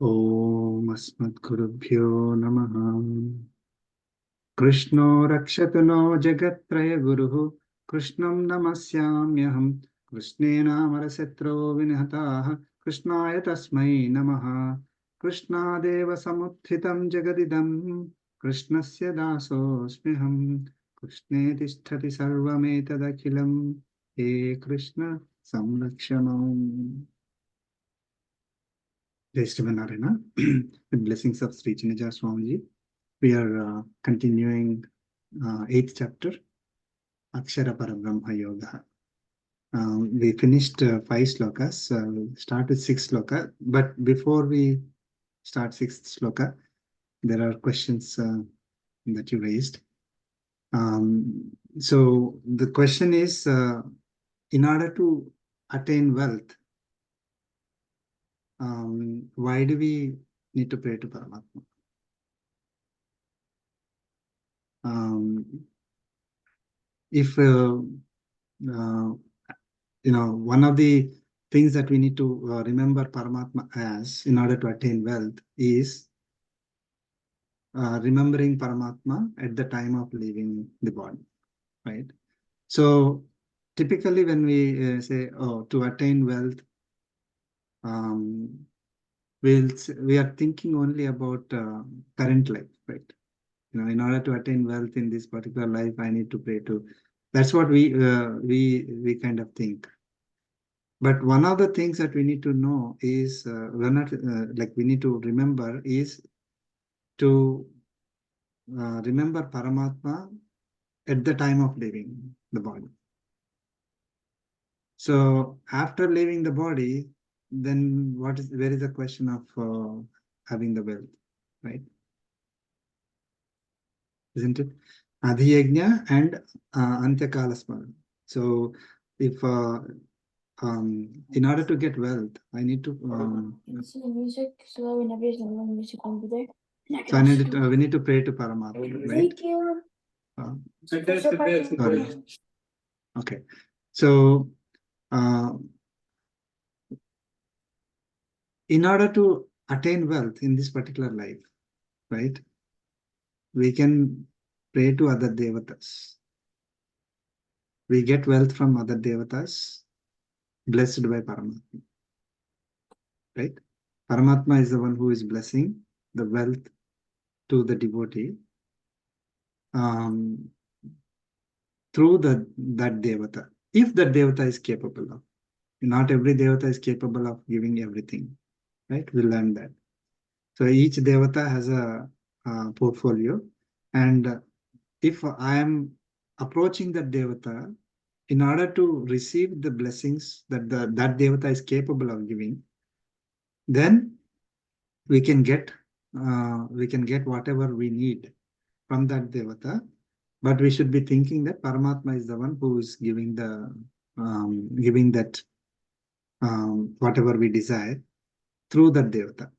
Om Asmadgurubhyo Namaha. Krishno Rakshatu no Jagatraya Guruhu Krishnam Namasyamyaham Krishnena Marasetro Vinhataha Krishnaya Tasmai Namaha Krishna Deva Samuthitam Jagadidam Krishnasya Dasosmiham Krishne Tisthati Sarvametadakilam He Krishna Samrakshamam. Jai Srimanarayana. With blessings of Sri Chinnaja Swamiji. We are continuing 8th chapter, Akshara Parabrahma Yoga. We finished 5 slokas. We'll start with 6th sloka. But before we start 6th sloka, there are questions that you raised. So the question is, in order to attain wealth, why do we need to pray to Paramatma? If one of the things that we need to remember Paramatma as in order to attain wealth is remembering Paramatma at the time of leaving the body, right? So typically when we say, oh, to attain wealth, we are thinking only about current life, right? In order to attain wealth in this particular life, I need to pray to. That's what we kind of think. But one of the things that we need to know is, we need to remember is to remember Paramatma at the time of leaving the body. So after leaving the body, then where is the question of having the wealth, right? Isn't it? Adhiyajna and Antyakala Smaran. So if in order to get wealth, I need to. Music, so whenever there's no music over there. We need to pray to Paramatma, right? Thank you. Okay. So in order to attain wealth in this particular life, right, we can pray to other devatas. We get wealth from other devatas, blessed by Paramatma, right? Paramatma is the one who is blessing the wealth to the devotee through that devata, if that devata is capable of. Not every devata is capable of giving everything, right? We learned that. So each devata has a portfolio, and if I am approaching that devata in order to receive the blessings that that devata is capable of giving, then we can get whatever we need from that devata. But we should be thinking that Paramatma is the one who is giving that whatever we desire through that devata.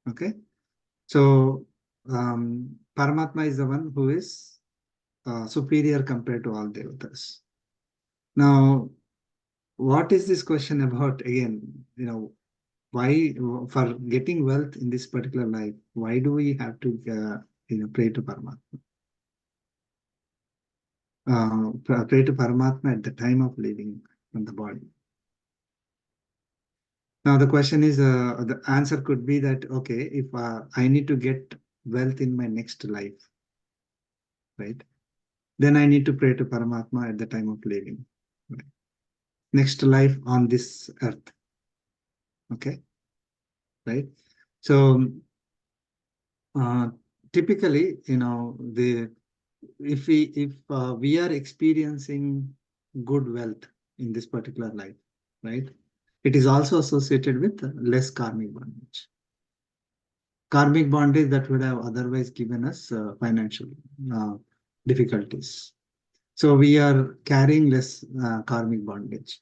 Okay, so Paramatma is the one who is superior compared to all devatas. Now, what is this question about? Again, why, for getting wealth in this particular life, why do we have to pray to Paramatma? Pray to Paramatma at the time of leaving from the body. Now the question is, the answer could be that, okay, if I need to get wealth in my next life, right, then I need to pray to Paramatma at the time of leaving. Right? Next life on this earth. Okay, right? So typically, if we are experiencing good wealth in this particular life, right, it is also associated with less karmic bondage. Karmic bondage that would have otherwise given us financial difficulties. So we are carrying less karmic bondage.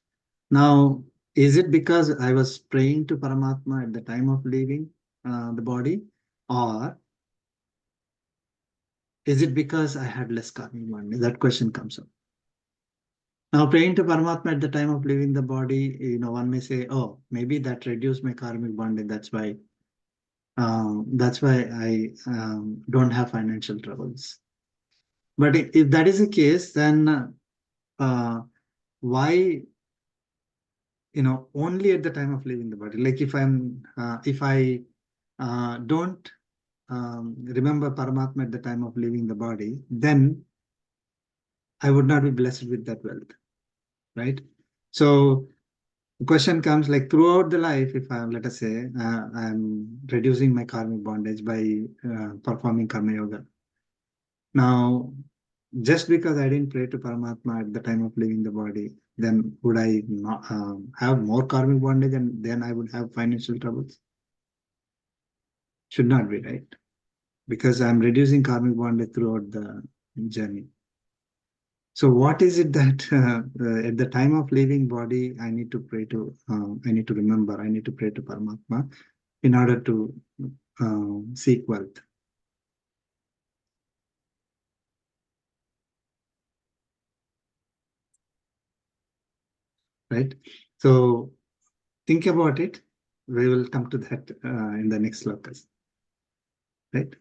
Now, is it because I was praying to Paramatma at the time of leaving the body, or is it because I had less karmic bondage? That question comes up. Now, praying to Paramatma at the time of leaving the body, one may say, oh, maybe that reduced my karmic bondage. That's why That's why I don't have financial troubles. But if that is the case, then why, only at the time of leaving the body? Like if I don't remember Paramatma at the time of leaving the body, then I would not be blessed with that wealth, right? So the question comes, like, throughout the life, if let us say, I'm reducing my karmic bondage by performing karma yoga. Now, just because I didn't pray to Paramatma at the time of leaving the body, then would I not have more karmic bondage, and then I would have financial troubles? Should not be, right? Because I'm reducing karmic bondage throughout the journey. So what is it that at the time of leaving body, I need to pray to, I need to remember, I need to pray to Paramatma in order to seek wealth? Right? So think about it. We will come to that in the next slokas. Right?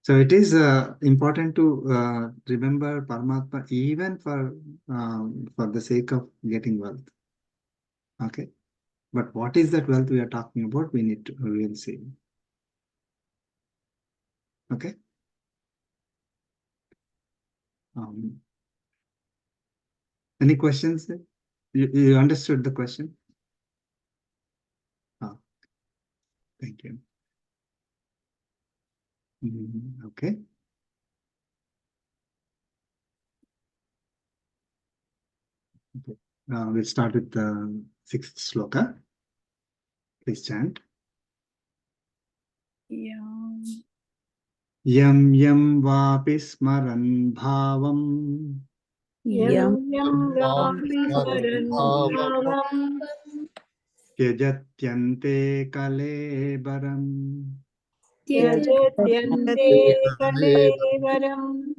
So it is important to remember Paramatma even for the sake of getting wealth. Okay? But what is that wealth we are talking about? We will see. Okay? Any questions? You understood the question? Oh, thank you. Okay. Okay. We'll start with the 6th sloka. Please chant. Yam yam vapi smaran bhavam Yam tyajatyante kalebaram Tyajatyante kalevaram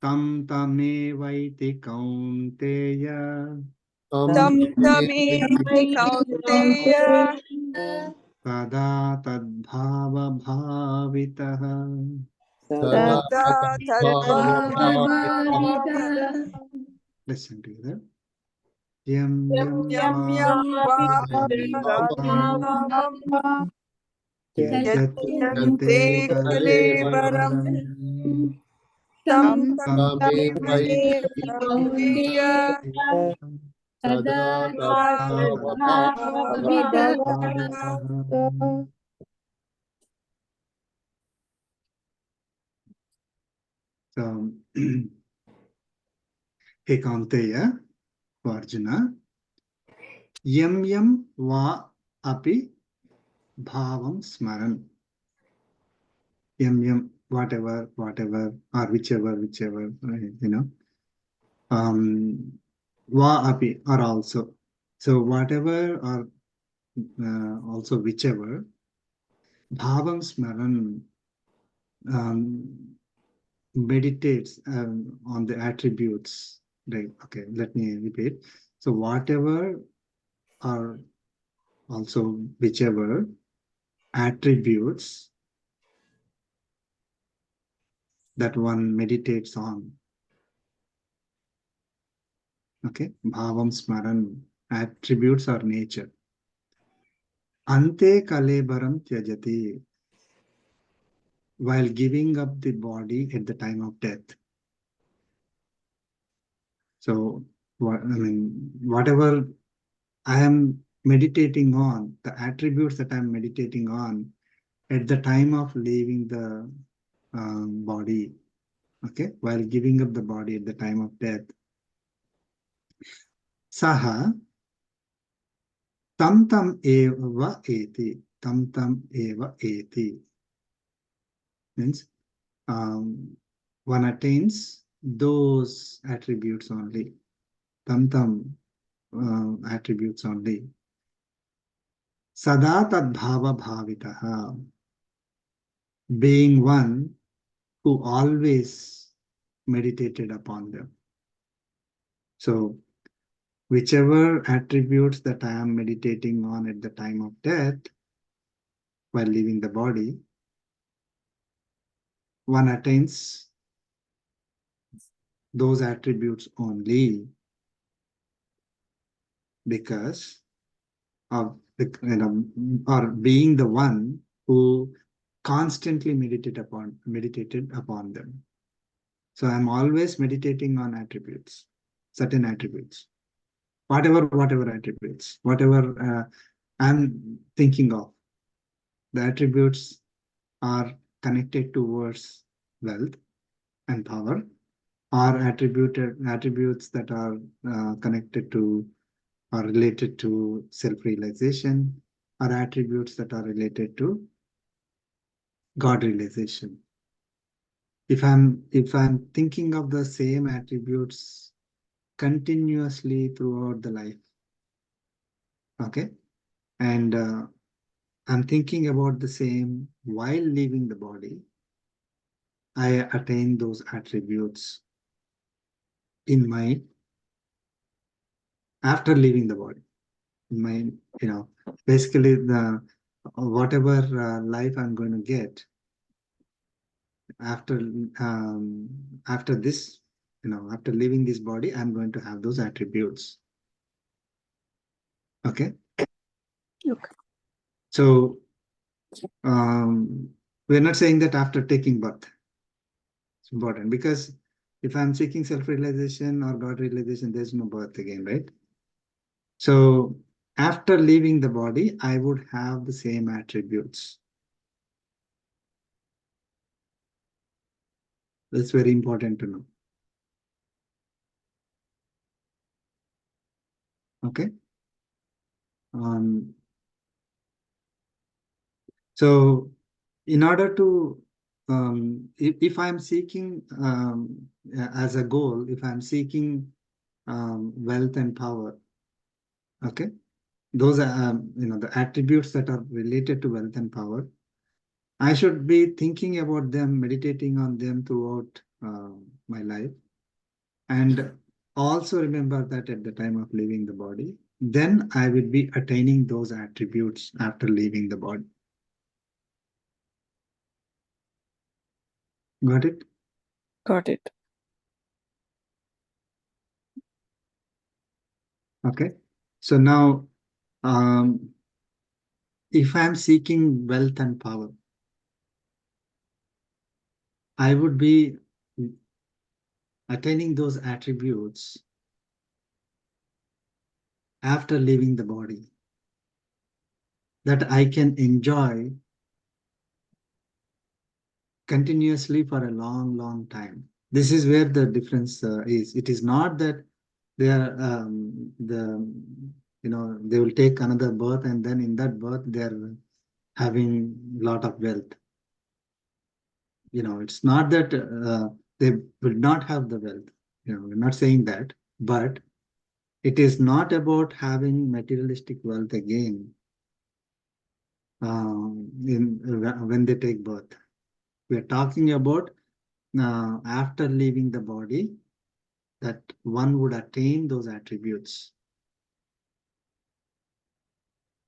tam tamevaiti kaunteya tam tamevai kaunteya sada tadbhava bhavitah. sada tadbhava bhavitah. Listen together. Yam Yam yam yam vapi vapi bhavam tyajatyante tyajatyante kalevaram kalebaram tam tam tamevai kaunteya सदा tadbhava bhavitah. So, hey Kaunteya, to Arjuna, yam yam va api bhavam smaran. Yam yam, whatever, or whichever, va api, or also. So whatever, or also whichever, bhavam smaran, meditates on the attributes. Like, okay, let me repeat. So whatever, or also whichever attributes that one meditates on. Okay, bhavam smaran, attributes or nature. Ante kalebaram tyajati, while giving up the body at the time of death. So, whatever I am meditating on, the attributes that I'm meditating on at the time of leaving the body, okay, while giving up the body at the time of death, saha tam tam eva eti, tam tam eva eti, means one attains those attributes only, tam tam attributes only. Sada tadbhava bhavitaha, being one who always meditated upon them. So whichever attributes that I am meditating on at the time of death, while leaving the body, one attains those attributes only because of the, or being the one who constantly meditated upon them. So I'm always meditating on attributes, certain attributes, whatever attributes, whatever I'm thinking of. The attributes are connected towards wealth and power, or attributes that are connected to or related to self-realization, or attributes that are related to God realization. If I'm thinking of the same attributes continuously throughout the life, okay, and I'm thinking about the same while leaving the body, I attain those attributes in my after leaving the body. In my, basically the whatever life I'm going to get after after this, after leaving this body, I'm going to have those attributes. Okay. Okay. So we're not saying that after taking birth. It's important because if I'm seeking self-realization or God realization, there's no birth again, right? So after leaving the body, I would have the same attributes. That's very important to know. Okay. So in order to, if I'm seeking as a goal, if I'm seeking wealth and power, okay, those are, the attributes that are related to wealth and power, I should be thinking about them, meditating on them throughout my life. And also remember that at the time of leaving the body, then I will be attaining those attributes after leaving the body. Got it? Got it. Okay. So now, if I'm seeking wealth and power, I would be attaining those attributes after leaving the body, that I can enjoy continuously for a long time. This is where the difference is. It is not that they are they will take another birth and then in that birth they are having a lot of wealth. It's not that they will not have the wealth. We're not saying that, but it is not about having materialistic wealth again when they take birth. We are talking about after leaving the body, that one would attain those attributes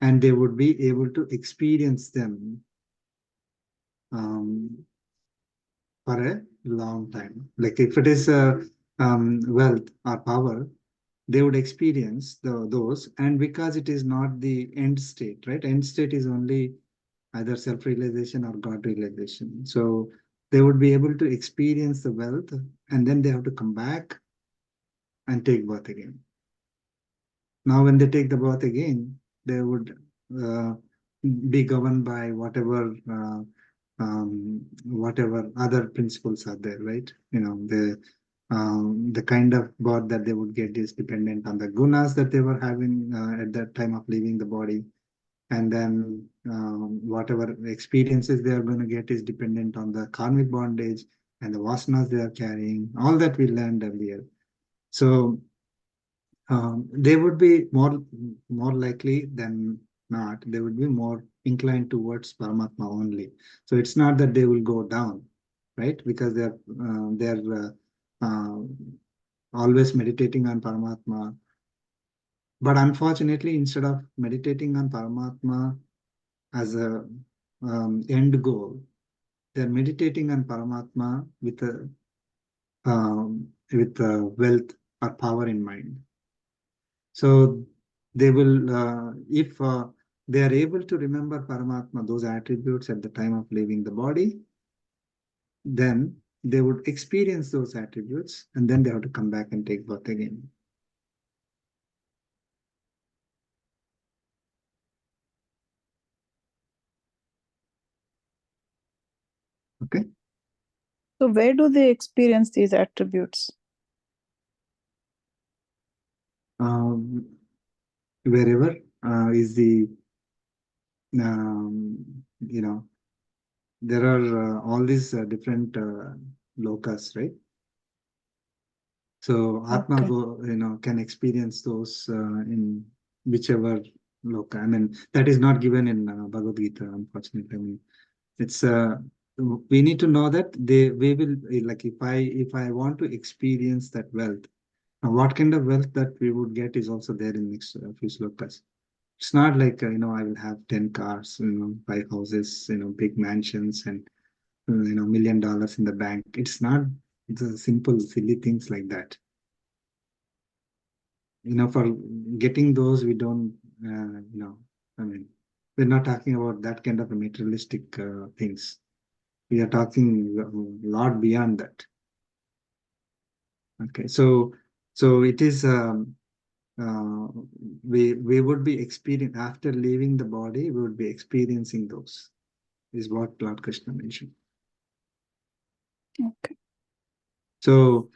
and they would be able to experience them for a long time. Like if it is wealth or power, they would experience those, and because it is not the end state, right? End state is only either self-realization or God realization. So they would be able to experience the wealth and then they have to come back and take birth again. Now, when they take the birth again, they would be governed by whatever other principles are there, right? The kind of birth that they would get is dependent on the gunas that they were having at that time of leaving the body. And then whatever experiences they are going to get is dependent on the karmic bondage and the vasanas they are carrying. All that we learned earlier. So they would be more likely than not, they would be more inclined towards Paramatma only. So it's not that they will go down, right? Because they're always meditating on Paramatma. But unfortunately, instead of meditating on Paramatma as a end goal. They're meditating on Paramatma with wealth or power in mind. So they will, if they are able to remember Paramatma, those attributes at the time of leaving the body, then they would experience those attributes, and then they have to come back and take birth again. Okay. So where do they experience these attributes? Wherever is the, you know, there are all these different lokas, right? So Atma Okay. go, can experience those in whichever loka. I mean, that is not given in Bhagavad Gita, unfortunately. I mean, it's we need to know that we will, like, if I want to experience that wealth, what kind of wealth that we would get is also there in next few slokas. It's not like I will have 10 cars, 5 houses, big mansions, and $1 million in the bank. It's not the simple silly things like that. For getting those, we don't, I mean, we're not talking about that kind of a materialistic things. We are talking a lot beyond that. Okay, so it is, we would be experiencing, after leaving the body, we would be experiencing those, is what Lord Krishna mentioned. Okay. So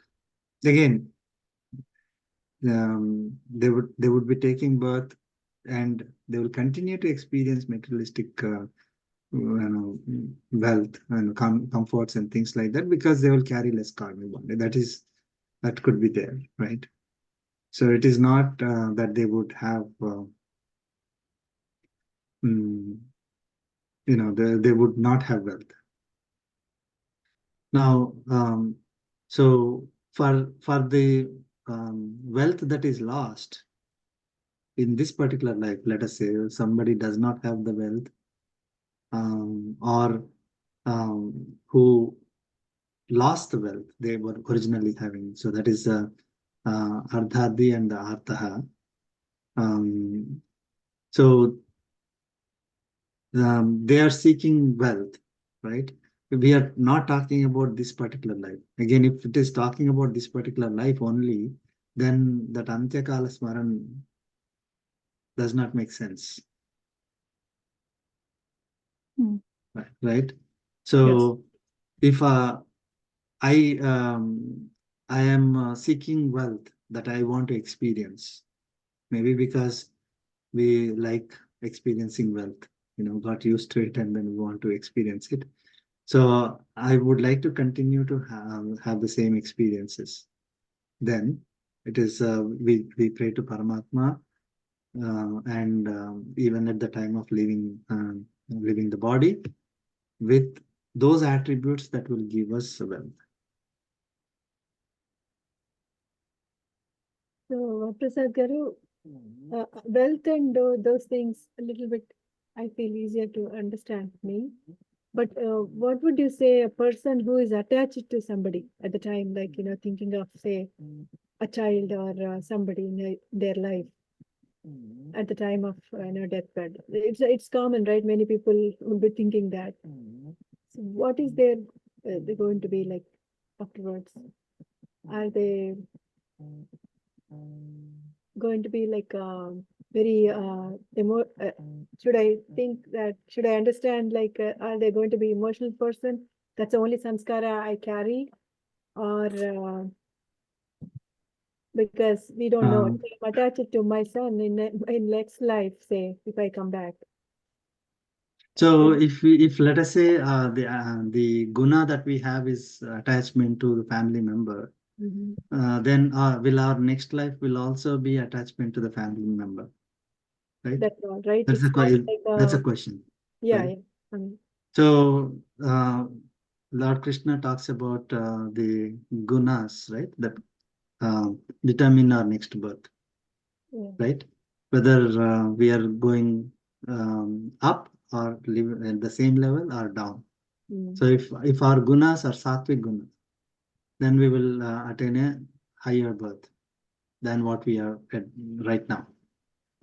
again, they would be taking birth, and they will continue to experience materialistic wealth and comforts and things like that, because they will carry less karma bondage. That could be there, right? So it is not that they would have they would not have wealth. Now, so for the wealth that is lost in this particular life, let us say somebody does not have the wealth, or who lost the wealth they were originally having. So that is ardhadi and the arthaha. So they are seeking wealth, right? We are not talking about this particular life. Again, if it is talking about this particular life only, then that Antyakala Smaran does not make sense. Right? So if I am seeking wealth that I want to experience, maybe because we like experiencing wealth, got used to it, and then we want to experience it. So I would like to continue to have the same experiences. Then it is we pray to Paramatma, and even at the time of leaving the body, with those attributes that will give us wealth. So, Prasad Garu, wealth and those things a little bit, I feel easier to understand me. But what would you say a person who is attached to somebody at the time, like, thinking of, say, a child or somebody in their life at the time of, deathbed? It's common, right? Many people will be thinking that. So what is they're going to be like afterwards? Are they going to be like very should I understand, like, are they going to be emotional person? That's the only samskara I carry, or because we don't know. If I'm attached to my son in next life, say, if I come back. So if let us say the guna that we have is attachment to the family member, then will our next life will also be attachment to the family member, right? That's all, right? That's It's not that's a like question. yeah, Right? yeah. So Lord Krishna talks about the gunas, right? That determine our next birth, Yeah. right? Whether we are going up or live at the same level or down. Mm. So if our gunas are sattvic gunas, then we will attain a higher birth than what we are at right now.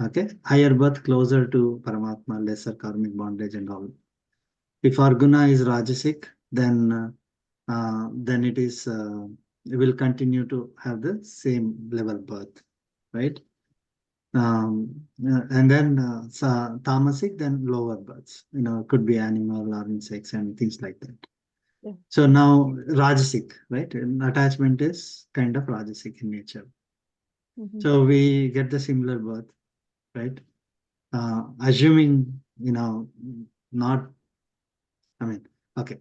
Okay, higher birth closer to Paramatma, lesser karmic bondage and all. If our guna is rajasic, then it will continue to have the same level birth, right? And then tamasic, then lower births. Could be animal or insects and things like that. Yeah. So now rajasic, right? And attachment is kind of rajasic in nature. Mhm. So we get the similar birth, right? Assuming, not, I mean, okay,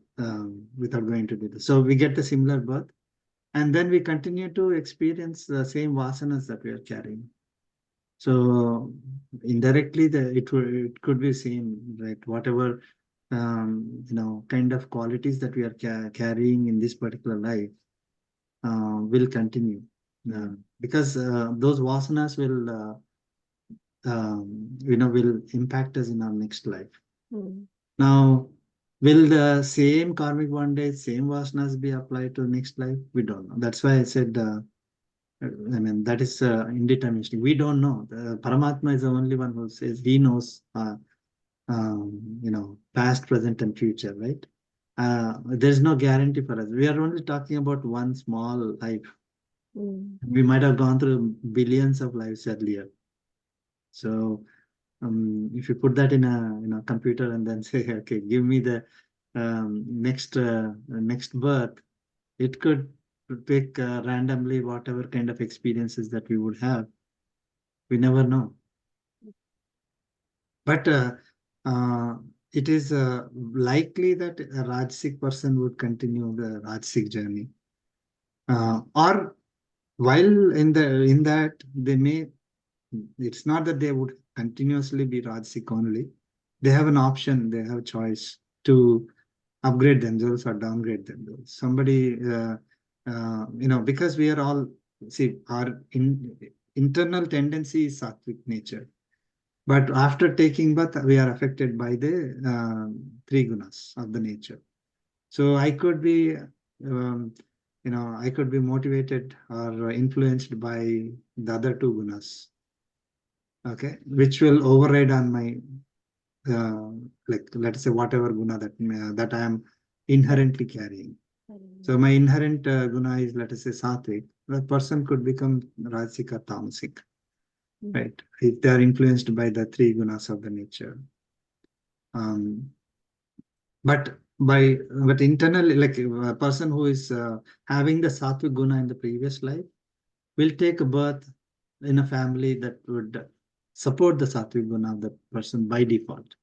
without going to do this. So we get the similar birth, and then we continue to experience the same vasanas that we are carrying. So indirectly, it could be same, right? Whatever kind of qualities that we are carrying in this particular life will continue, because those vasanas will impact us in our next life. Mm. Now, will the same karmic bondage, same vasanas be applied to next life? We don't know. That's why I said, I mean, that is indeterministic. We don't know. Paramatma is the only one who says he knows, past, present, and future, right? There's no guarantee for us. We are only talking about one small life. Mm. We might have gone through billions of lives earlier. So, if you put that in a computer and then say, okay, give me the next birth, it could pick randomly whatever kind of experiences that we would have. We never know. But it is likely that a Rajasic person would continue the Rajasic journey. Or while in that they may, it's not that they would continuously be Rajasic only. They have an option, they have a choice to upgrade themselves or downgrade themselves. Somebody, because we are all, see, our internal tendency is sattvic nature. But after taking birth, we are affected by the three gunas of the nature. So I could be, I could be motivated or influenced by the other two gunas, okay, which will override on my, like, let's say, whatever guna that I am inherently carrying. So my inherent guna is, let us say, sattvic. The person could become rajasic or tamasic, right? If they are influenced by the three gunas of the nature. But internally, like a person who is having the sattvic guna in the previous life will take a birth in a family that would support the sattvic guna of the person by default.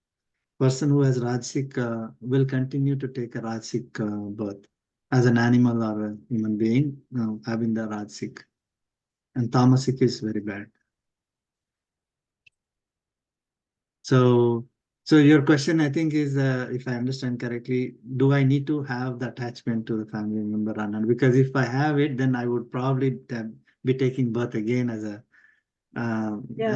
Person who has rajasic will continue to take a rajasic birth as an animal or a human being having the rajasic, and tamasic is very bad. So your question, I think, is, if I understand correctly, do I need to have the attachment to the family member or not? Because if I have it, then I would probably be taking birth again as a. I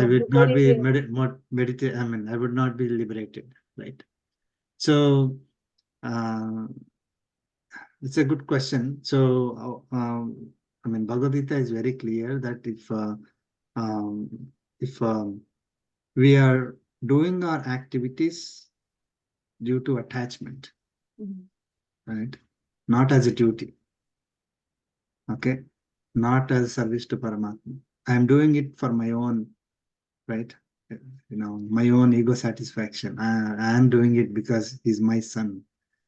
would not be meditate. I mean, I would not be liberated, right? So it's a good question. So I mean, Bhagavad Gita is very clear that if we are doing our activities due to attachment, right? Not as a duty, okay? Not as service to Paramatma. I am doing it for my own, right? My own ego satisfaction. I am doing it because he's my son,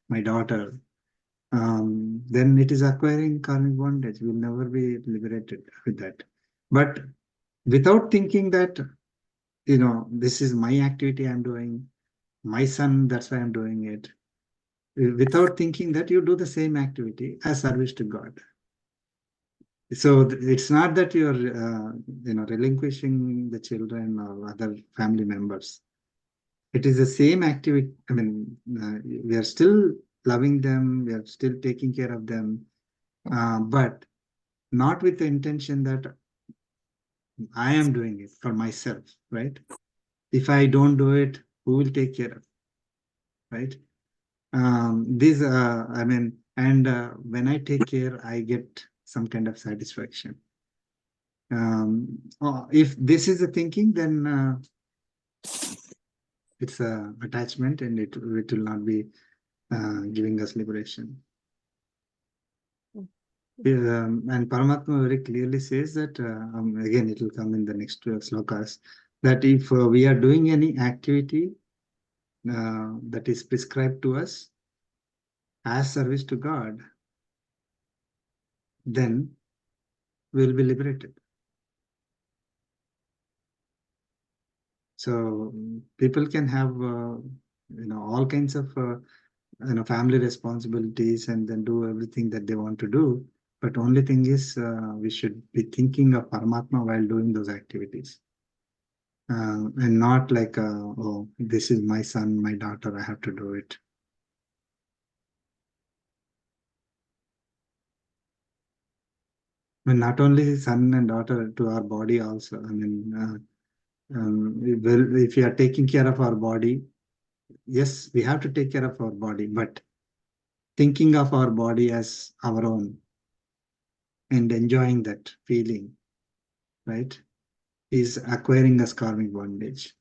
my daughter. Then it is acquiring karmic bondage. We'll never be liberated with that. But without thinking that, this is my activity I'm doing, my son, that's why I'm doing it. Without thinking that, you do the same activity as service to God. So it's not that you're, relinquishing the children or other family members. It is the same activity. I mean, we are still loving them. We are still taking care of them, but not with the intention that I am doing it for myself, right? If I don't do it, who will take care of? right? These, I mean, and when I take care, I get some kind of satisfaction. If this is the thinking, then it's a attachment, and it will not be giving us liberation. And Paramatma very clearly says that, again, it will come in the next slokas, that if we are doing any activity that is prescribed to us as service to God, then we will be liberated. So people can have, all kinds of, family responsibilities, and then do everything that they want to do. But only thing is, we should be thinking of Paramatma while doing those activities. And not like, oh, this is my son, my daughter, I have to do it. But not only son and daughter, to our body also. I mean, well, if we are taking care of our body, yes, we have to take care of our body, but thinking of our body as our own and enjoying that feeling, right, is acquiring us karmic bondage.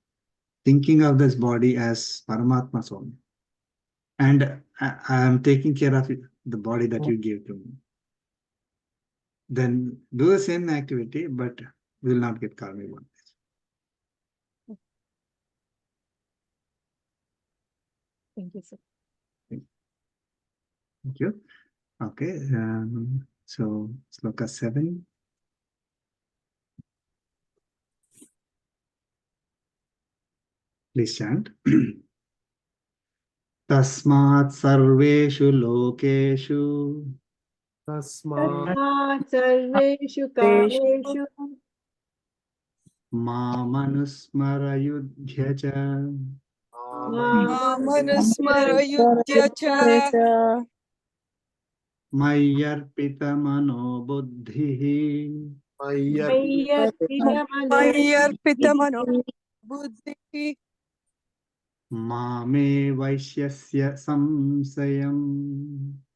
Thinking of this body as Paramatma's own, and I am taking care of the body that you gave to me. Then do the same activity, but will not get karmic bondage. Thank you, sir. Thank you. Okay, so sloka 7. Please chant. Tasmat sarveshu lokeshu Tasmat sarveshu kaleshu mamanusmarayudhya cha Mamanusmarayudhya cha mayyarpita mano buddhihi Mayyarpitamano buddhi mame vaishyasya samsayam.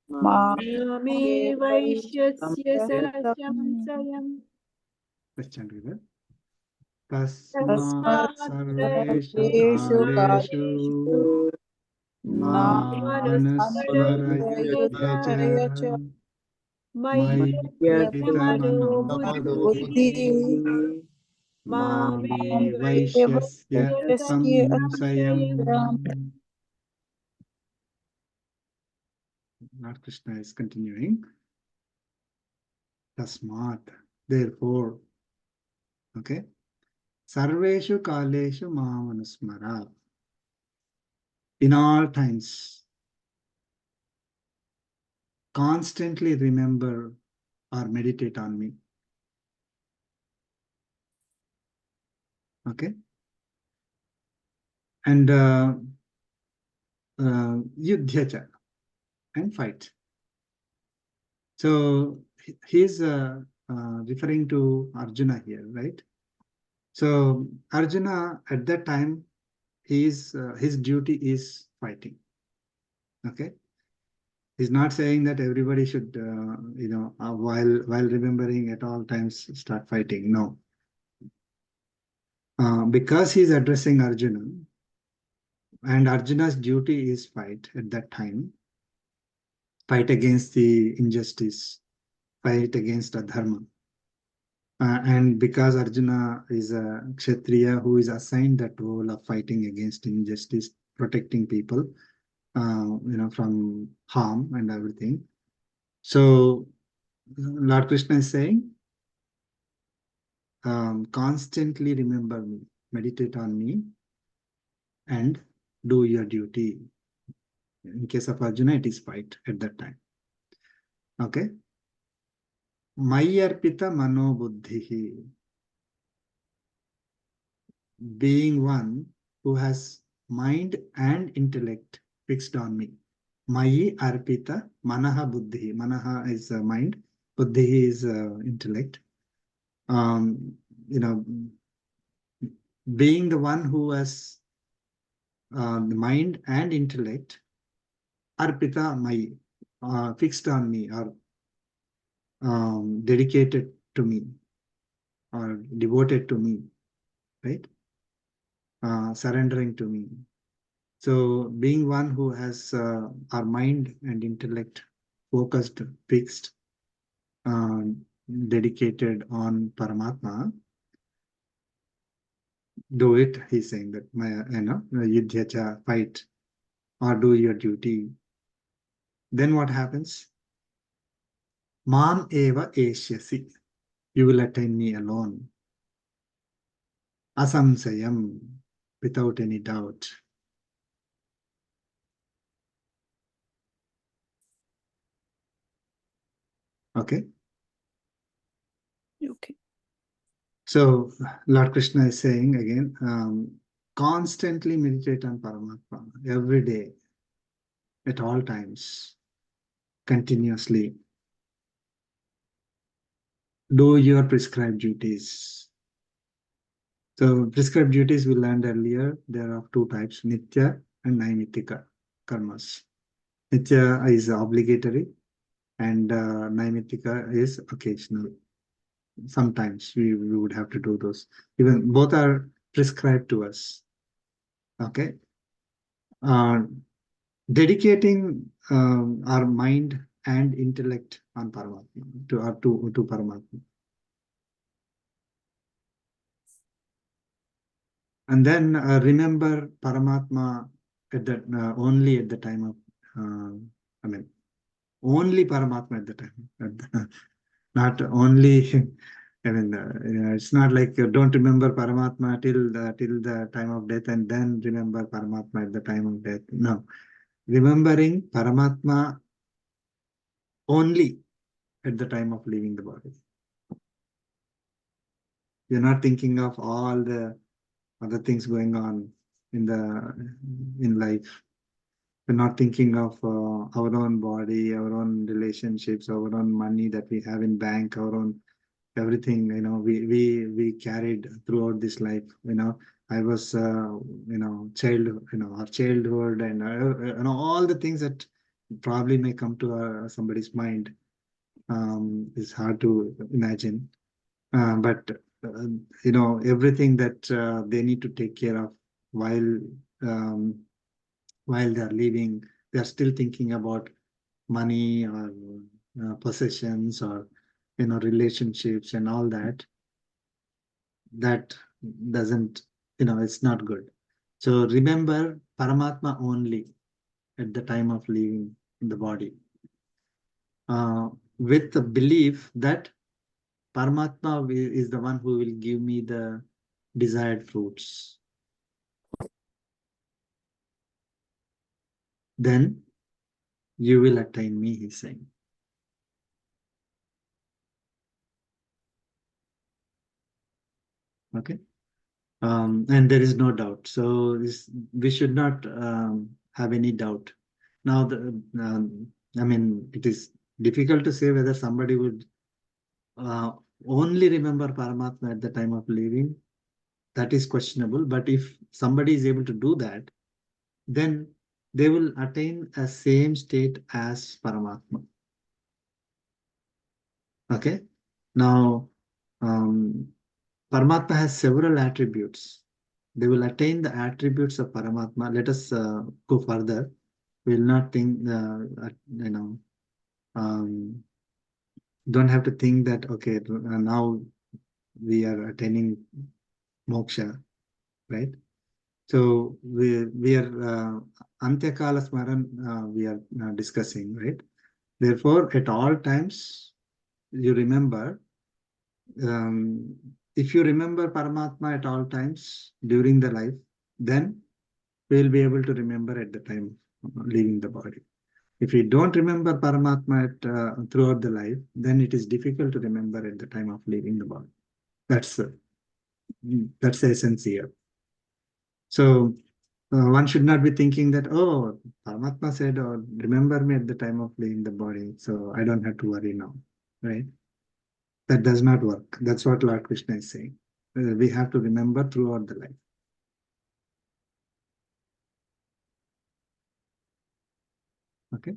Mame vaishyasya samsayam Let's chant together. Tasmat Tasmat sarveshu sarveshu kaleshu manusmarayudhya cha Maya mayyarpitamano buddhi Mame mame vaishyasya samsayam. Lord Krishna is continuing. Tasmat, therefore, okay. Sarveshu kaleshu mamanusmara. In all times, constantly remember or meditate on me. Okay. And yudhyacha, and fight. So he's referring to Arjuna here, right? So Arjuna at that time, his duty is fighting. Okay. He's not saying that everybody should, while remembering at all times start fighting. No. Because he's addressing Arjuna, and Arjuna's duty is fight at that time. Fight against the injustice, fight against adharma. And because Arjuna is a Kshatriya who is assigned that role of fighting against injustice, protecting people, from harm and everything. So Lord Krishna is saying, constantly remember me, meditate on me, and do your duty. In case of Arjuna, it is fight at that time. Okay. Mayyarpita mano buddhihi. Being one who has mind and intellect fixed on me. Mayi arpita manaha buddhi. Manaha is mind, buddhi is intellect. Being the one who has the mind and intellect, arpita mai, fixed on me, or dedicated to me, or devoted to me, right? Surrendering to me. So being one who has our mind and intellect focused, fixed, dedicated on Paramatma, do it, he's saying that, yudhyacha, fight, or do your duty. Then what happens? Mam eva eshyasi, you will attain me alone. Asamsayam, without any doubt. Okay. Okay. So Lord Krishna is saying again, constantly meditate on Paramatma every day, at all times, continuously. Do your prescribed duties. So prescribed duties we learned earlier. There are two types, Nitya and Naimittika karmas. Nitya is obligatory and Naimittika is occasional. Sometimes we would have to do those. Even both are prescribed to us. Okay. Dedicating our mind and intellect on Paramatma, to Paramatma. And then remember Paramatma at the only at the time of, only Paramatma at the time, not only. It's not like you don't remember Paramatma till the time of death and then remember Paramatma at the time of death. No, remembering Paramatma only at the time of leaving the body. You're not thinking of all the other things going on in life. We're not thinking of our own body, our own relationships, our own money that we have in bank, our own everything. We carried throughout this life. I was our childhood, and all the things that probably may come to somebody's mind. Is hard to imagine, but everything that they need to take care of while um, while they're leaving, they're still thinking about money or possessions or relationships and all that. That doesn't, it's not good. So remember Paramatma only at the time of leaving the body, with the belief that Paramatma is the one who will give me the desired fruits. Then you will attain me, he's saying. Okay. And there is no doubt. So we should not have any doubt. Now, it is difficult to say whether somebody would only remember Paramatma at the time of leaving. That is questionable. But if somebody is able to do that, then they will attain a same state as Paramatma. Okay. Now, Paramatma has several attributes. They will attain the attributes of Paramatma. Let us go further. We will not think, don't have to think that, okay, now we are attaining moksha, right? So we are Antyakala Smaran, we are discussing, right? Therefore, at all times, you remember, if you remember Paramatma at all times during the life, then we will be able to remember at the time of leaving the body. If we don't remember Paramatma throughout the life, then it is difficult to remember at the time of leaving the body. That's the essence here. So one should not be thinking that, oh, Paramatma said, oh, remember me at the time of leaving the body, so I don't have to worry now, right? That does not work. That's what Lord Krishna is saying. We have to remember throughout the life. Okay.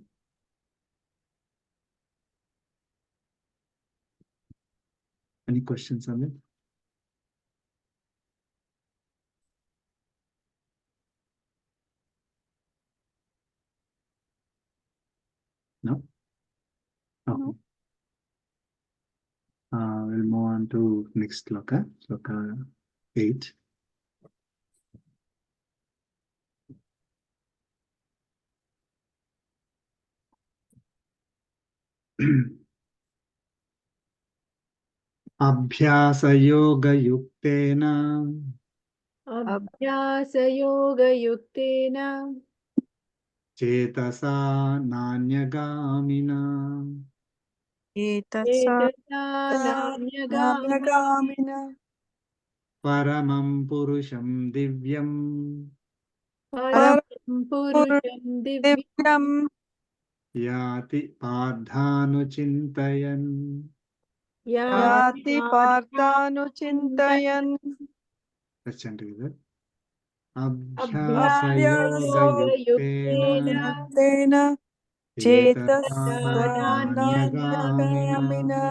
Any questions on it? No? Okay. No. We'll move on to next sloka, sloka 8. अभ्यासयोगयुक्तेन अभ्यासयोगयुक्तेन चेतसा नान्यगामिना Etasa चेतसा नान्यगामिना नाम्यगामिना परमं पुरुषं दिव्यं परमं पुरुषं दिव्यं दिव्यम् याति पार्थानुचिन्तयन् याति पार्थानुचिन्तयन् Let's chant together. अभ्यासयोगयुक्तेन अभ्यासयोगयुक्तेन चेतसा नान्यगामिना चेतसानान्यगामिना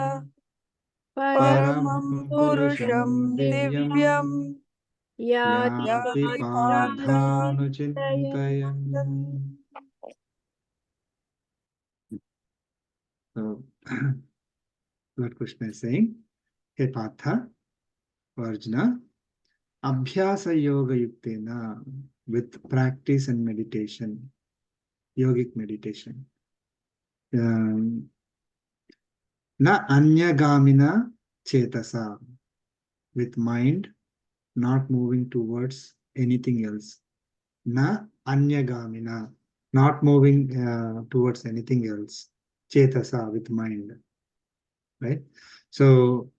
परमं परमं पुरुषं पुरुषं दिव्यं दिव्यम् याति याति याति पार्थानुचिन्तयन्. So, Lord Krishna is saying, Hey Partha, Arjuna, Abhyasa Yoga Yuktena, with practice and meditation, yogic meditation. Na Anyagamina Chetasa, with mind not moving towards anything else. Na Anyagamina, not moving towards anything else. Chetasa, with mind. Right? So,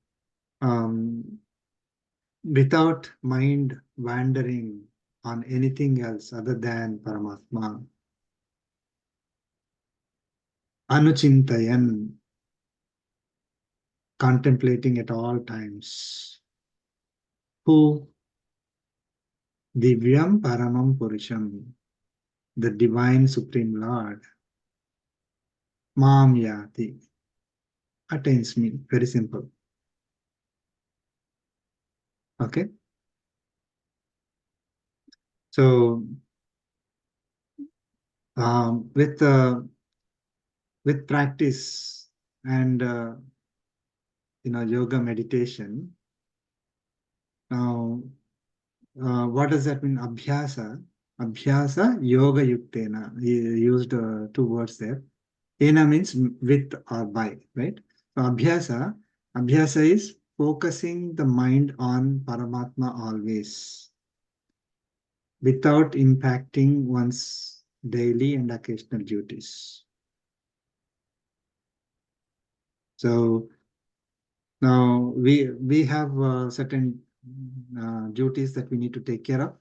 without mind wandering on anything else other than Paramatma. Anuchintayan, contemplating at all times. Who? Divyam Paramam Purusham, the divine Supreme Lord. Mam Yati, attains me. Very simple. Okay. So, with practice and yoga meditation. Now, what does that mean? Abhyasa. Abhyasa yoga yuktena. He used two words there. Ena means with or by, right? So abhyasa is focusing the mind on Paramatma always, without impacting one's daily and occasional duties. So now we have certain duties that we need to take care of,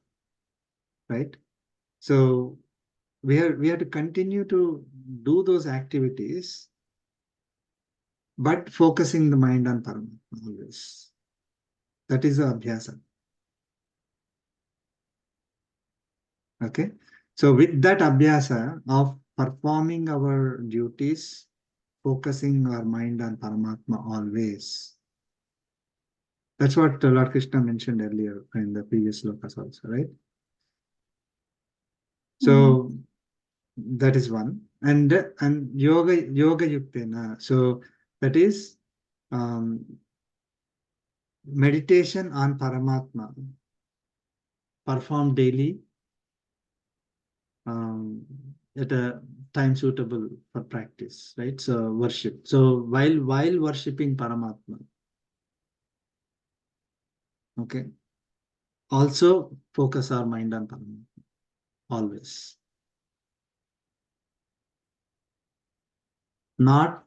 right? So we have to continue to do those activities, but focusing the mind on Paramatma always. That is the abhyasa. Okay. So with that abhyasa of performing our duties, focusing our mind on Paramatma always. That's what Lord Krishna mentioned earlier in the previous slokas also, right? So that is one. And yoga yuktena. So that is meditation on Paramatma, performed daily at a time suitable for practice, right? So worship. So while worshipping Paramatma, okay, also focus our mind on Paramatma always. Not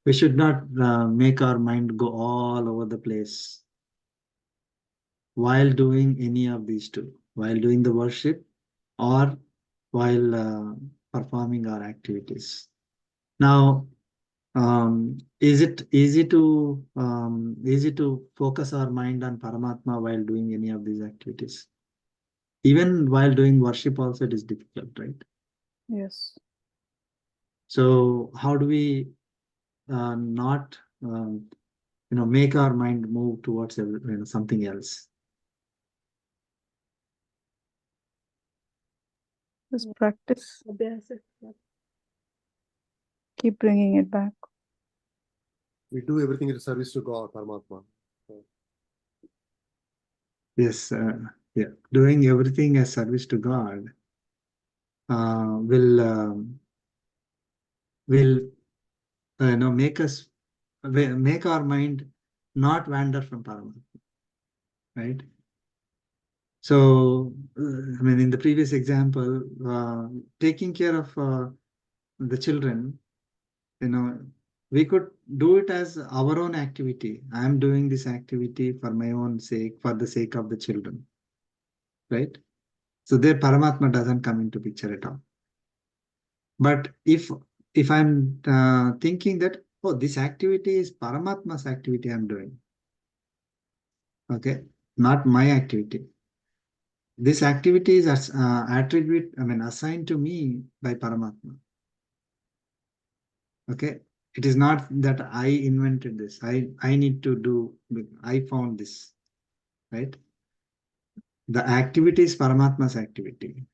we should not make our mind go all over the place while doing any of these two, while doing the worship or while performing our activities. Now, is it easy to focus our mind on Paramatma while doing any of these activities? Even while doing worship also it is difficult, right? Yes. So how do we not make our mind move towards something else? Just practice. Abhyasa. Yeah. Keep bringing it back. We do everything in service to God, Paramatma. Yes, yeah. Doing everything as service to God will make us make our mind not wander from Paramatma, right? So, I mean, in the previous example, taking care of the children, we could do it as our own activity. I am doing this activity for my own sake, for the sake of the children, right? So there Paramatma doesn't come into picture at all. But if I'm thinking that, oh, this activity is Paramatma's activity I'm doing, okay, not my activity. This activity is assigned to me by Paramatma. Okay, it is not that I invented this. I need to do. I found this, right? The activity is Paramatma's activity.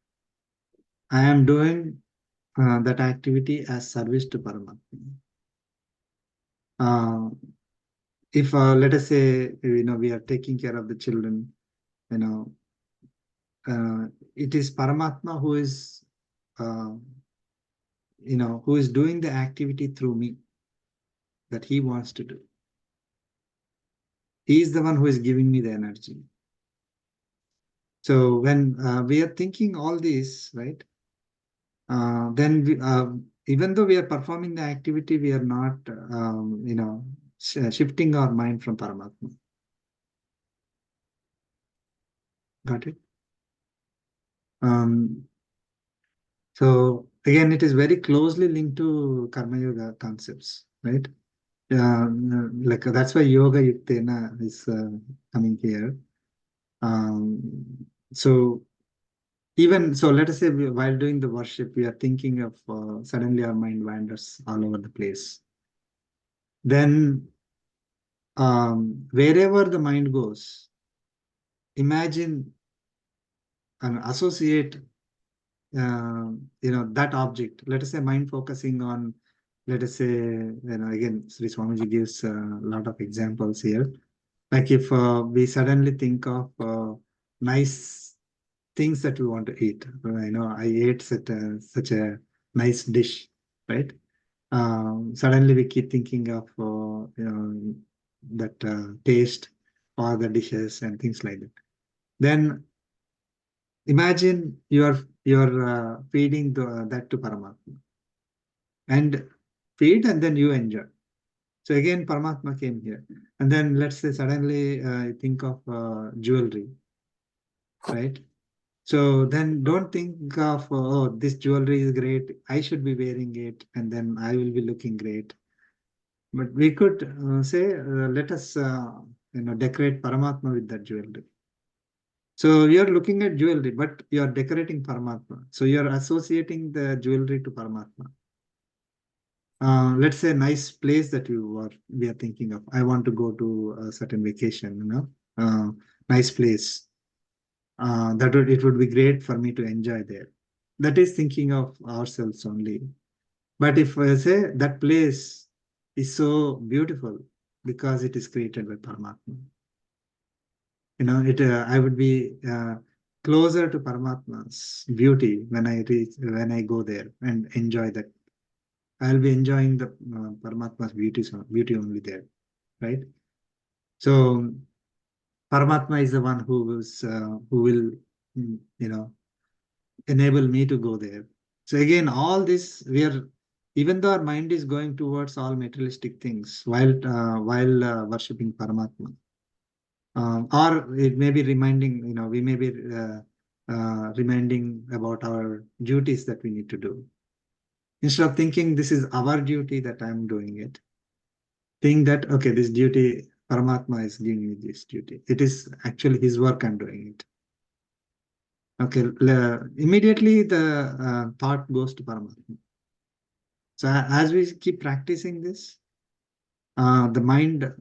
I am doing that activity as service to Paramatma. If let us say we are taking care of the children, it is Paramatma who is who is doing the activity through me that he wants to do. He is the one who is giving me the energy. So when we are thinking all this, right, then even though we are performing the activity, we are not shifting our mind from Paramatma. Got it? So again, it is very closely linked to Karma Yoga concepts, right? Like that's why Yoga Yuktena is coming here. So even so, let us say while doing the worship, we are thinking of suddenly our mind wanders all over the place. Then wherever the mind goes, imagine and associate that object. Let us say mind focusing on, let us say, again, Sri Swamiji gives a lot of examples here. Like if we suddenly think of nice things that we want to eat. I ate such a nice dish, right? Suddenly we keep thinking of that taste or the dishes and things like that. Then imagine you're feeding that to Paramatma and feed and then you enjoy. So again, Paramatma came here. And then let's say suddenly think of jewelry, right? So then don't think of, oh, this jewelry is great. I should be wearing it and then I will be looking great. But we could say, let us, decorate Paramatma with that jewelry. So you're looking at jewelry, but you're decorating Paramatma. So you're associating the jewelry to Paramatma. Let's say a nice place that we are thinking of. I want to go to a certain vacation, nice place. It would be great for me to enjoy there. That is thinking of ourselves only. But if I say that place is so beautiful because it is created by Paramatma, I would be closer to Paramatma's beauty when I go there and enjoy that. I'll be enjoying the Paramatma's beauty only there, right? So Paramatma is the one who will enable me to go there. So again, all this even though our mind is going towards all materialistic things while worshipping Paramatma, or it may be reminding, we may be reminding about our duties that we need to do. Instead of thinking this is our duty that I'm doing it, think that, okay, this duty, Paramatma is giving me this duty. It is actually his work I'm doing it. Okay, immediately the thought goes to Paramatma. So as we keep practicing this, the mind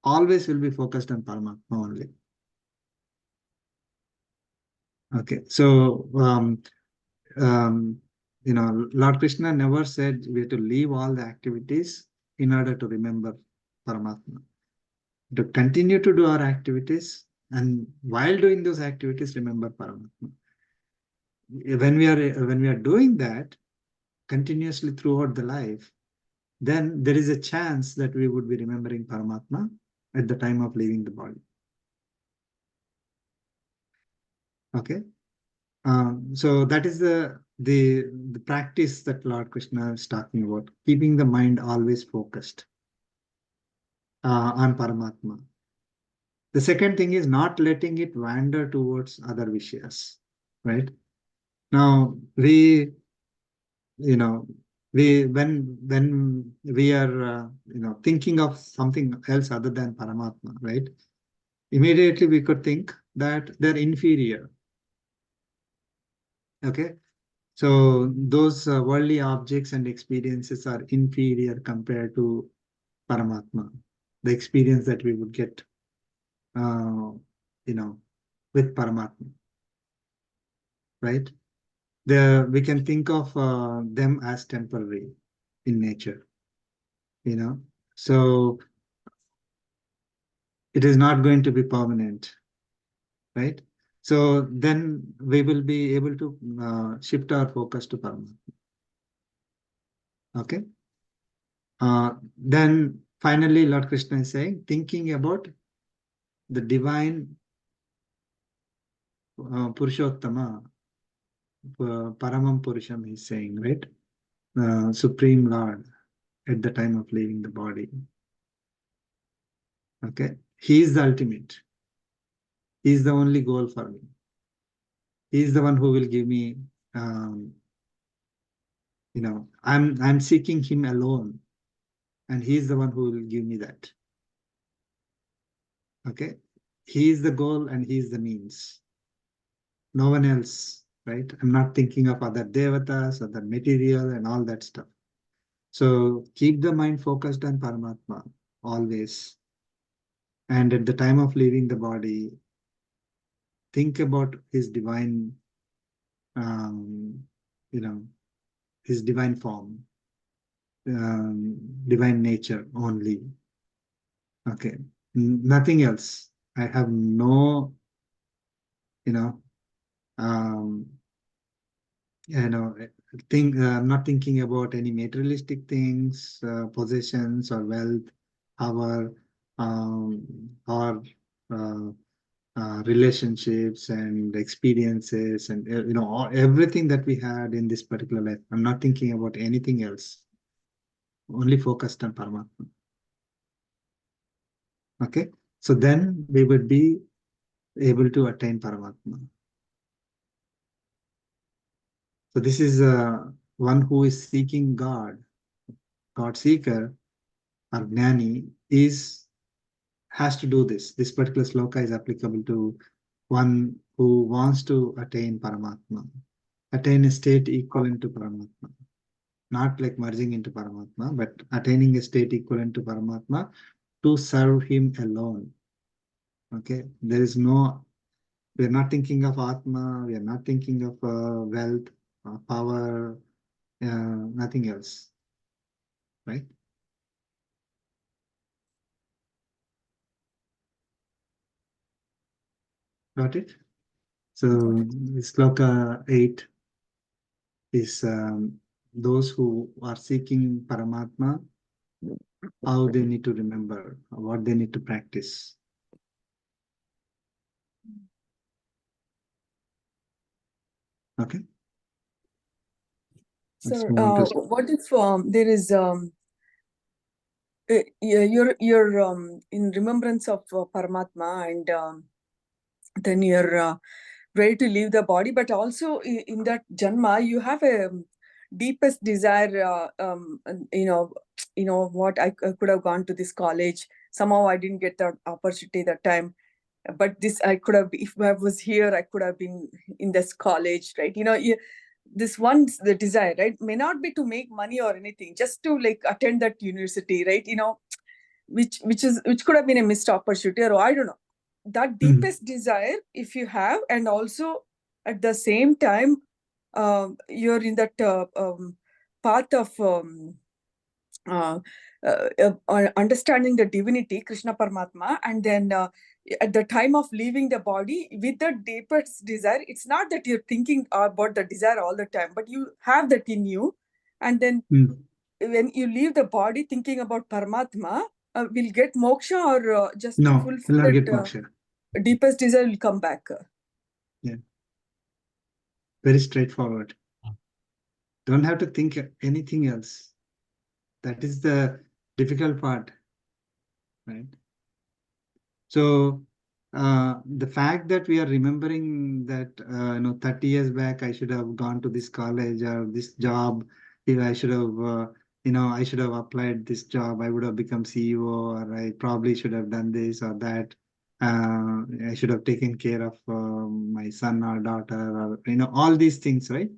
always will be focused on Paramatma only. Okay, so Lord Krishna never said we have to leave all the activities in order to remember Paramatma. To continue to do our activities, and while doing those activities, remember Paramatma. When we are doing that continuously throughout the life, then there is a chance that we would be remembering Paramatma at the time of leaving the body. Okay, so that is the practice that Lord Krishna is talking about, keeping the mind always focused on Paramatma. The second thing is not letting it wander towards other vishayas, right? Now when we are thinking of something else other than Paramatma, right? Immediately we could think that they're inferior. Okay, so those worldly objects and experiences are inferior compared to Paramatma, the experience that we would get, with Paramatma, right? We can think of them as temporary in nature, so it is not going to be permanent, right? So then we will be able to shift our focus to Paramatma. Okay. Then finally, Lord Krishna is saying, thinking about the divine Purushottama, Paramam Purusham, he's saying, right? Supreme Lord at the time of leaving the body. Okay, he is the ultimate. He is the only goal for me. He is the one who will give me. I'm seeking him alone, and he is the one who will give me that. Okay, he is the goal and he is the means. No one else, right? I'm not thinking of other devatas, other material, and all that stuff. So keep the mind focused on Paramatma always. And at the time of leaving the body, think about his divine, his divine form, divine nature only. Okay, nothing else. I have no, um, I'm not thinking about any materialistic things, possessions or wealth, power, or relationships and experiences, and everything that we had in this particular life. I'm not thinking about anything else. Only focused on Paramatma. Okay, so then we would be able to attain Paramatma. So this is one who is seeking God seeker, or Gnani, has to do this. This particular sloka is applicable to one who wants to attain Paramatma, attain a state equivalent to Paramatma. Not like merging into Paramatma, but attaining a state equivalent to Paramatma to serve him alone. Okay, we're not thinking of Atma, we are not thinking of wealth, power, nothing else, right? Got it? So sloka 8 is those who are seeking Paramatma, how they need to remember, what they need to practice. Okay. So, So what if there is you're in remembrance of Paramatma, and then you're ready to leave the body, but also in that janma you have a deepest desire. What I could have gone to this college. Somehow I didn't get the opportunity that time. but this I could have, if I was here, I could have been in this college, right? This one's the desire, right? May not be to make money or anything, just to like attend that university, right? Which could have been a missed opportunity, or I don't know. That deepest desire, if you have, and also at the same time, you're in that path of understanding the divinity, Krishna Paramatma, and then at the time of leaving the body with the deepest desire, it's not that you're thinking about the desire all the time, but you have that in you. And then when you leave the body thinking about Paramatma, will get moksha, or just No, fulfill will not get that moksha. deepest desire will come back. Very straightforward. Don't have to think anything else. That is the difficult part, right? So the fact that we are remembering that 30 years back I should have gone to this college or this job, if I should have I should have applied this job, I would have become CEO, or I probably should have done this or that. I should have taken care of my son or daughter, or all these things, right?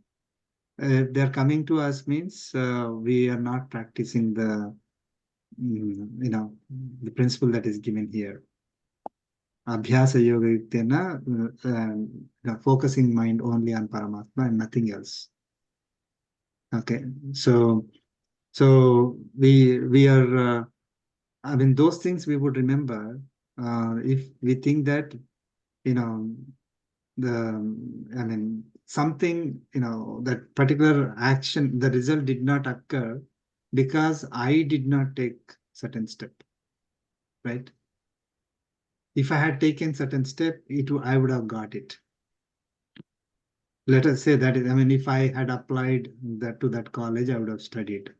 They're coming to us means we are not practicing the the principle that is given here. Abhyasa yoga yuktena, focusing mind only on Paramatma and nothing else. Okay, so we are. I mean, those things we would remember if we think that something, that particular action, the result did not occur because I did not take certain step, right? If I had taken certain step, I would have got it. Let us say that, if I had applied that to that college, I would have studied.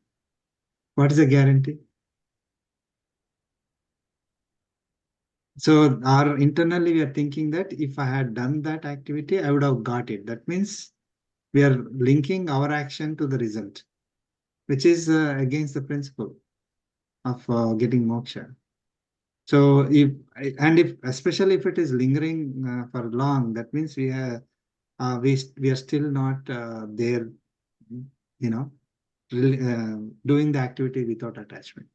What is the guarantee? So internally we are thinking that if I had done that activity, I would have got it. That means we are linking our action to the result, which is against the principle of getting moksha. So especially if it is lingering for long, that means we are still not there, doing the activity without attachment.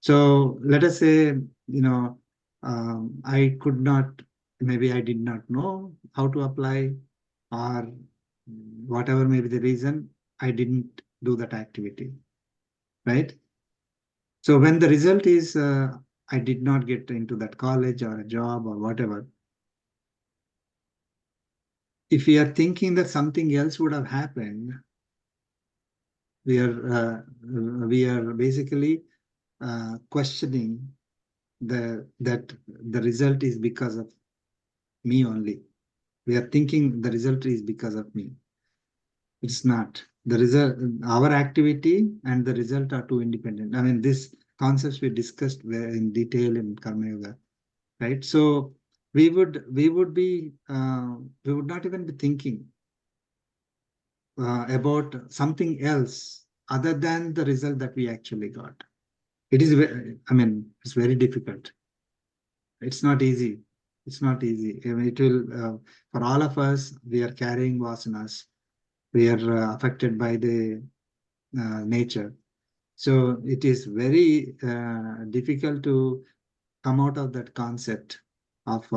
So let us say, I could not, maybe I did not know how to apply, or whatever may be the reason, I didn't do that activity, right? So when the result is, I did not get into that college or a job or whatever, if we are thinking that something else would have happened, we are basically questioning that the result is because of me only. We are thinking the result is because of me. It's not. The result, our activity and the result are two independent. I mean, this concepts we discussed in detail in Karma Yoga, right? So we would not even be thinking about something else other than the result that we actually got. It is, it's very difficult. It's not easy. It's not easy. I mean, it will, for all of us, we are carrying vasanas. We are affected by the nature. So it is very difficult to come out of that concept of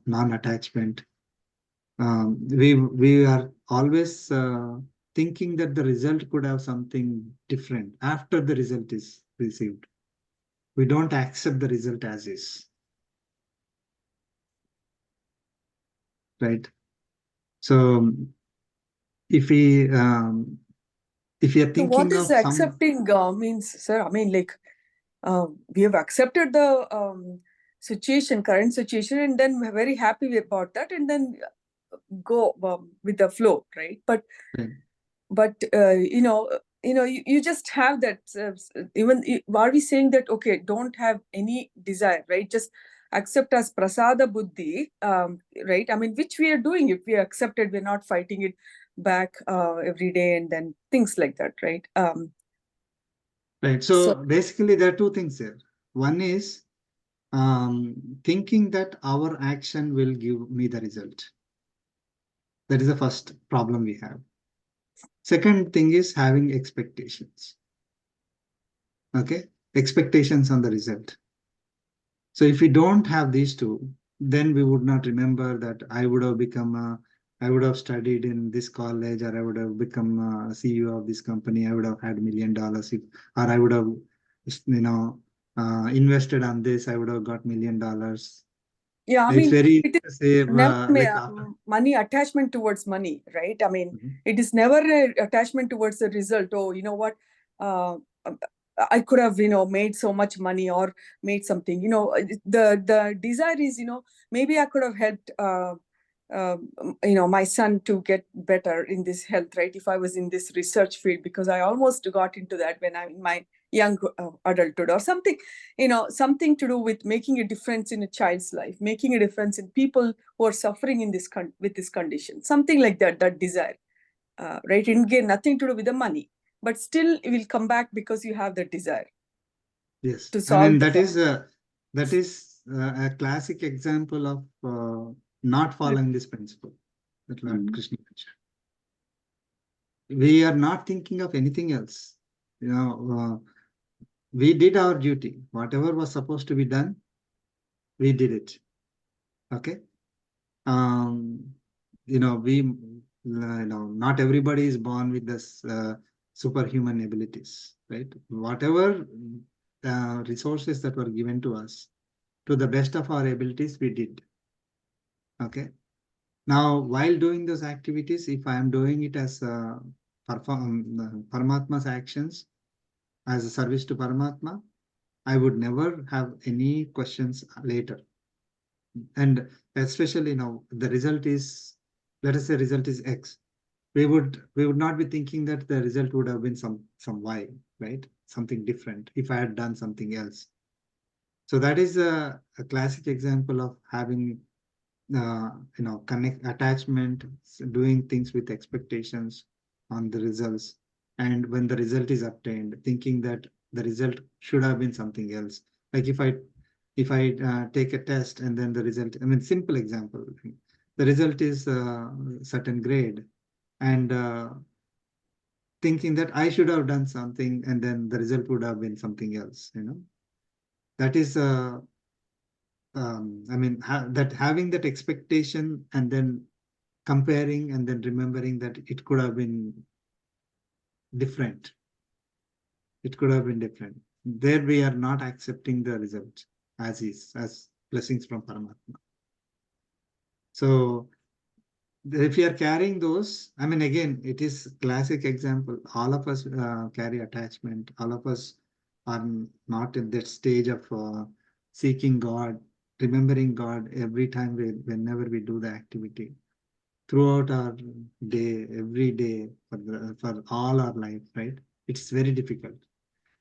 non-attachment. We are always thinking that the result could have something different after the result is received. We don't accept the result as is. Right? So if we are So thinking what is of accepting means, sir? I mean, like we have accepted the current situation, and then we're very happy about that, and then go with the flow, right? But you just have that. Even are we saying that okay, don't have any desire, right? Just accept as prasada buddhi, right? I mean, which we are doing. If we accept it, we're not fighting it back every day, and then things like that, right? Right. So basically, there are two things here. One is thinking that our action will give me the result. That is the first problem we have. Second thing is having expectations. Okay, expectations on the result. So if we don't have these two, then we would not remember that I would have studied in this college, or I would have become a CEO of this company. I would have had $1 million, if, or I would have, invested on this. I would have got $1 million. Yeah, I It's mean, very it is say never like money attachment towards money, right? I mean, Mhm. it is never a attachment towards the result. Oh, you know what? I could have, made so much money or made something. The desire is, maybe I could have helped, my son to get better in this health, right? If I was in this research field, because I almost got into that when I'm in my young adulthood or something, something to do with making a difference in a child's life, making a difference in people who are suffering in this with this condition, something like that desire, right? It get nothing to do with the money, but still it will come back because you have the desire Yes, to I solve mean the that is a classic example of not following this principle that Lord Krishna mentioned. We are not thinking of anything else. We did our duty. Whatever was supposed to be done, we did it. Okay. Not everybody is born with this superhuman abilities, right? Whatever resources that were given to us, to the best of our abilities, we did. Okay. Now, while doing those activities, if I am doing it as Paramatma's actions, as a service to Paramatma, I would never have any questions later. And especially now, the result is, let us say, result is X. We would not be thinking that the result would have been some Y, right? Something different if I had done something else. So that is a classic example of having attachment, doing things with expectations on the results. And when the result is obtained, thinking that the result should have been something else. Like if I take a test and then the result, I mean, simple example, the result is a certain grade, and thinking that I should have done something and then the result would have been something else, that is that having that expectation and then comparing and then remembering that it could have been different. It could have been different. There we are not accepting the result as is, as blessings from Paramatma. So if you are carrying those, I mean, again, it is classic example. All of us carry attachment. All of us are not in that stage of seeking God, remembering God every time whenever we do the activity. Throughout our day, every day, for all our life, right? It's very difficult.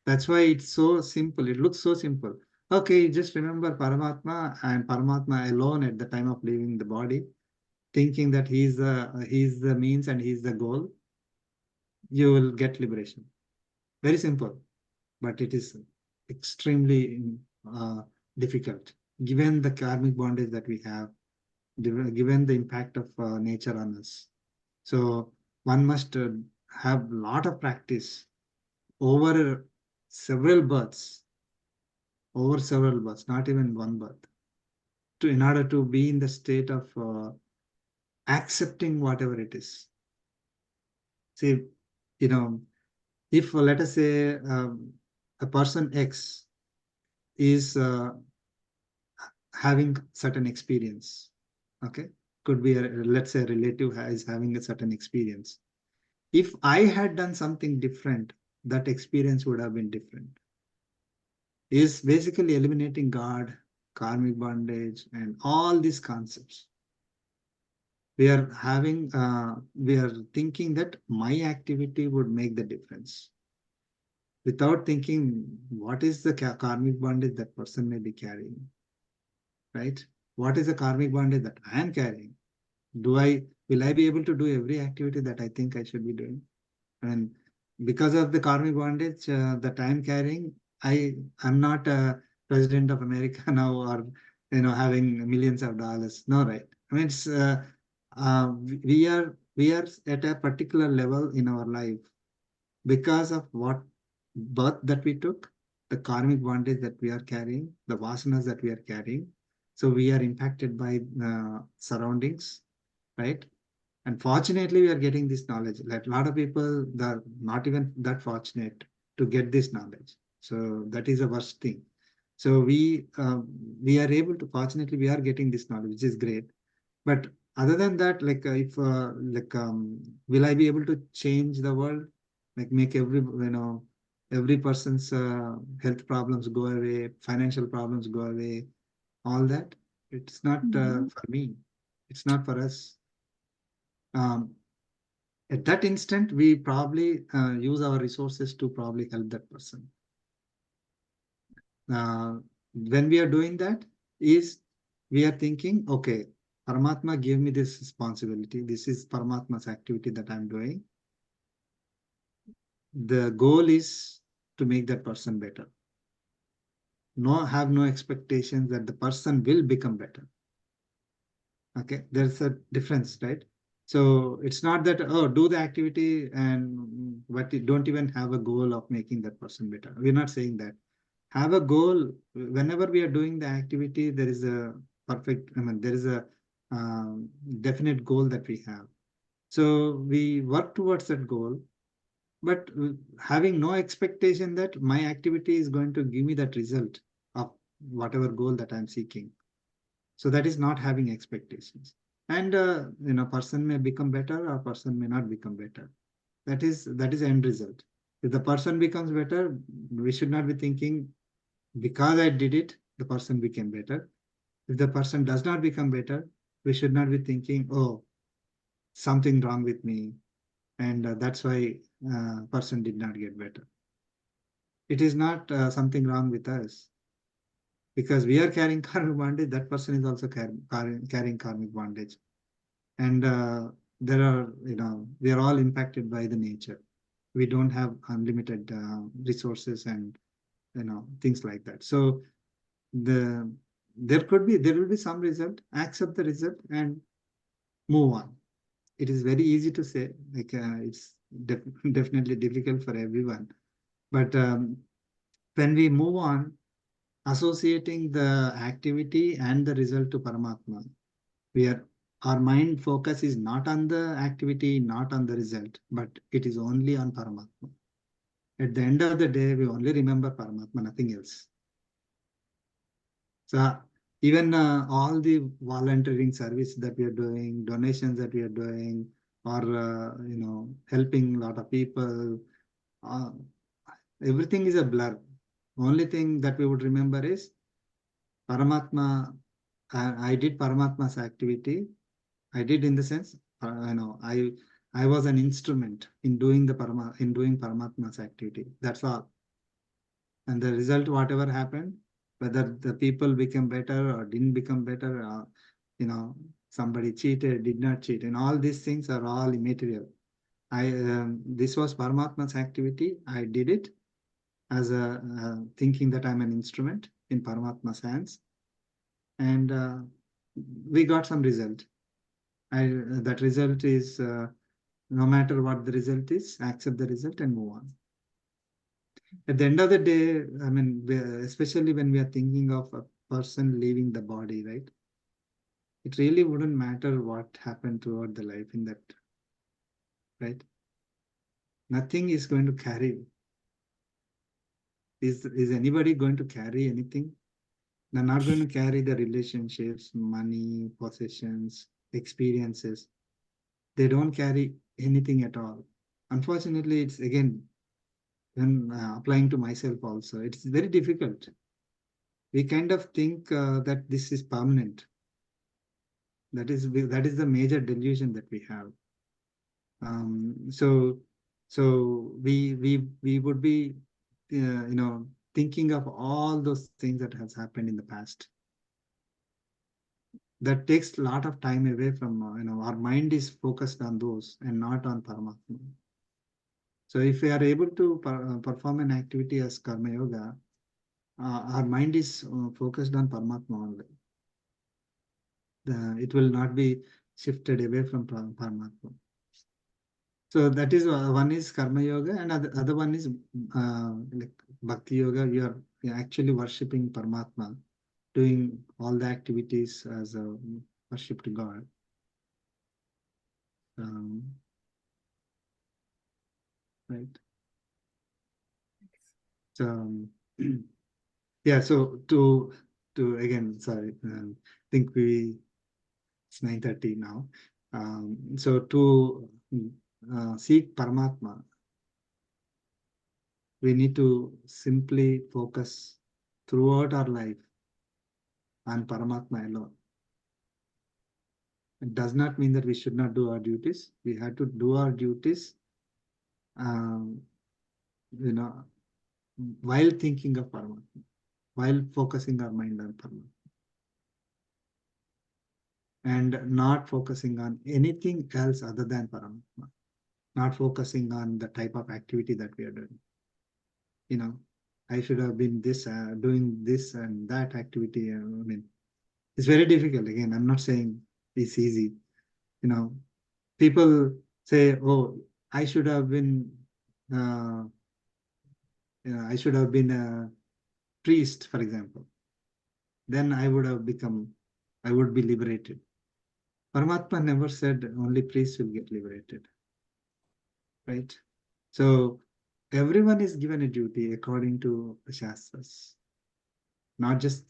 That's why it's so simple. It looks so simple. Okay, just remember Paramatma and Paramatma alone at the time of leaving the body, thinking that he's the means and he's the goal. You will get liberation. Very simple, but it is extremely difficult given the karmic bondage that we have, given the impact of nature on us. So one must have a lot of practice over several births, not even one birth, in order to be in the state of accepting whatever it is. See, if let us say a person X is having certain experience, okay, could be let's say a relative is having a certain experience. If I had done something different, that experience would have been different. Is basically eliminating God, karmic bondage, and all these concepts. We are thinking that my activity would make the difference, without thinking what is the karmic bondage that person may be carrying, right? What is the karmic bondage that I am carrying? Will I be able to do every activity that I think I should be doing? And because of the karmic bondage that I am carrying, I'm not president of America now, or having millions of dollars. No, right? I mean, it's we are at a particular level in our life because of what birth that we took, the karmic bondage that we are carrying, the vasanas that we are carrying. So we are impacted by surroundings, right? And fortunately, we are getting this knowledge. Like a lot of people, they're not even that fortunate to get this knowledge. So that is the worst thing. So we are able to, fortunately, we are getting this knowledge, which is great. But other than that, like if will I be able to change the world? Like make every person's health problems go away, financial problems go away, all that. It's not for me. It's not for us. At that instant, we probably use our resources to probably help that person. When we are doing that, is we are thinking, okay, Paramatma gave me this responsibility. This is Paramatma's activity that I'm doing. The goal is to make that person better. Have no expectations that the person will become better. Okay, there's a difference, right? So it's not that, oh, do the activity and but you don't even have a goal of making that person better. We're not saying that. Have a goal. Whenever we are doing the activity, there is a there is a definite goal that we have. So we work towards that goal, but having no expectation that my activity is going to give me that result of whatever goal that I'm seeking. So that is not having expectations. And person may become better or person may not become better. That is end result. If the person becomes better, we should not be thinking because I did it, the person became better. If the person does not become better, we should not be thinking, oh, something wrong with me, and that's why person did not get better. It is not something wrong with us, because we are carrying karmic bondage. That person is also carrying karmic bondage, and there are we are all impacted by the nature. We don't have unlimited resources and things like that. So there will be some result. Accept the result and move on. It is very easy to say, like it's definitely difficult for everyone. But when we move on, associating the activity and the result to Paramatma, our mind focus is not on the activity, not on the result, but it is only on Paramatma. At the end of the day, we only remember Paramatma, nothing else. So even all the volunteering service that we are doing, donations that we are doing, or helping a lot of people, everything is a blur. Only thing that we would remember is Paramatma. I did Paramatma's activity. I did in the sense, I was an instrument in doing Paramatma's activity. That's all. And the result, whatever happened, whether the people became better or didn't become better, somebody cheated, did not cheat, and all these things are all immaterial. This was Paramatma's activity. I did it as a thinking that I'm an instrument in Paramatma's hands, and we got some result. That result is no matter what the result is, accept the result and move on. At the end of the day, I mean, especially when we are thinking of a person leaving the body, right? It really wouldn't matter what happened throughout the life in that, right? Nothing is going to carry. Is anybody going to carry anything? They're not going to carry the relationships, money, possessions, experiences. They don't carry anything at all. Unfortunately, it's again, when applying to myself also, it's very difficult. We kind of think that this is permanent. That is the major delusion that we have. So we would be thinking of all those things that has happened in the past. That takes a lot of time away from our mind is focused on those and not on Paramatma. So if we are able to perform an activity as Karma Yoga, our mind is focused on Paramatma only. It will not be shifted away from Paramatma. So that is one is karma yoga, and other one is like bhakti yoga. You're actually worshipping Paramatma, doing all the activities as a worship to God. Right. So yeah. So to again, sorry. Think it's 9:30 now. So to seek Paramatma, we need to simply focus throughout our life on Paramatma alone. It does not mean that we should not do our duties. We have to do our duties, you know, while thinking of Paramatma, while focusing our mind on Paramatma, and not focusing on anything else other than Paramatma, not focusing on the type of activity that we are doing. You know, I should have been doing this and that activity. I mean, it's very difficult. Again, I'm not saying it's easy. You know, people say, "Oh, I should have been, I should have been a priest, for example. Then I would be liberated." Paramatma never said only priests will get liberated, right? So everyone is given a duty according to the Shastras, not just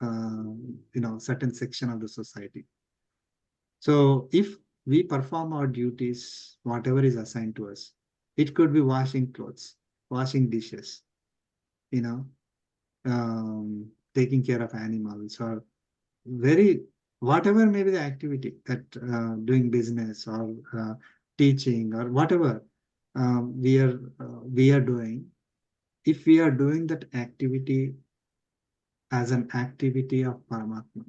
certain section of the society. So if we perform our duties, whatever is assigned to us, it could be washing clothes, washing dishes, taking care of animals, or whatever may be the activity that doing business or teaching or whatever we are doing. If we are doing that activity as an activity of Paramatma,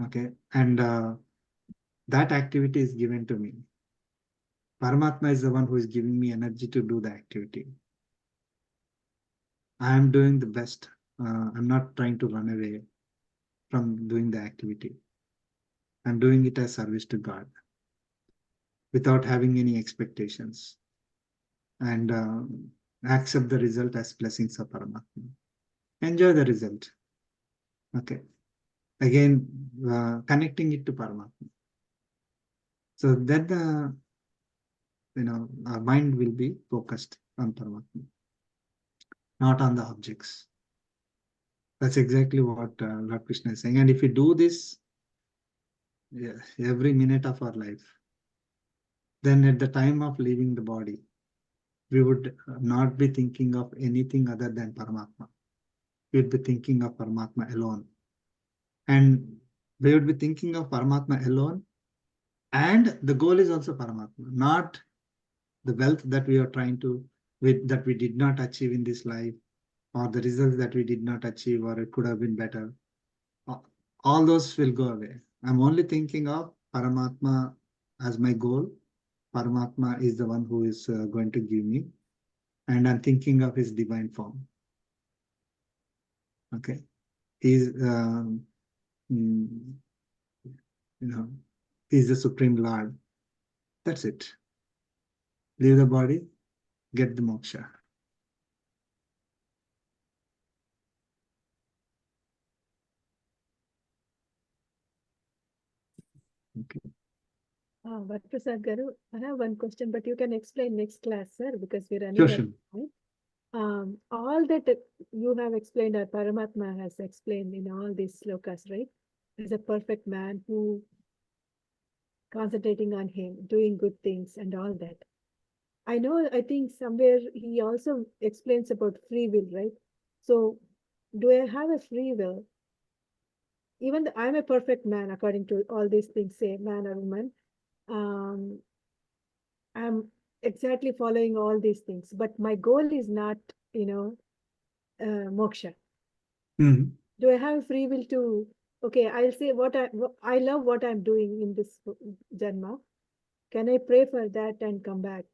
okay, and that activity is given to me. Paramatma is the one who is giving me energy to do the activity. I am doing the best. I'm not trying to run away from doing the activity. I'm doing it as service to God without having any expectations, and accept the result as blessings of Paramatma. Enjoy the result. Okay. Again, connecting it to Paramatma. So that our mind will be focused on Paramatma, not on the objects. That's exactly what Lord Krishna is saying. And if we do this every minute of our life, then at the time of leaving the body, we would not be thinking of anything other than Paramatma. We would be thinking of Paramatma alone. And we would be thinking of Paramatma alone. And the goal is also Paramatma, not the wealth that we are that we did not achieve in this life, or the results that we did not achieve, or it could have been better. All those will go away. I'm only thinking of Paramatma as my goal. Paramatma is the one who is going to give me, and I'm thinking of his divine form. Okay, he's he's the Supreme Lord. That's it. Leave the body, get the moksha. Okay. But Prasad Garu, I have one question, but you can explain next class, sir, because we're running Sure, out sure. of time. All that you have explained, or Paramatma has explained in all these slokas, right? Is a perfect man who concentrating on him, doing good things and all that. I think somewhere he also explains about free will, right? So do I have a free will? Even though I'm a perfect man, according to all these things, say man or woman, um, I'm exactly following all these things, but my goal is not, moksha. Mhm. Do I have free will to, okay, I'll say I love what I'm doing in this janma. Can I pray for that and come back?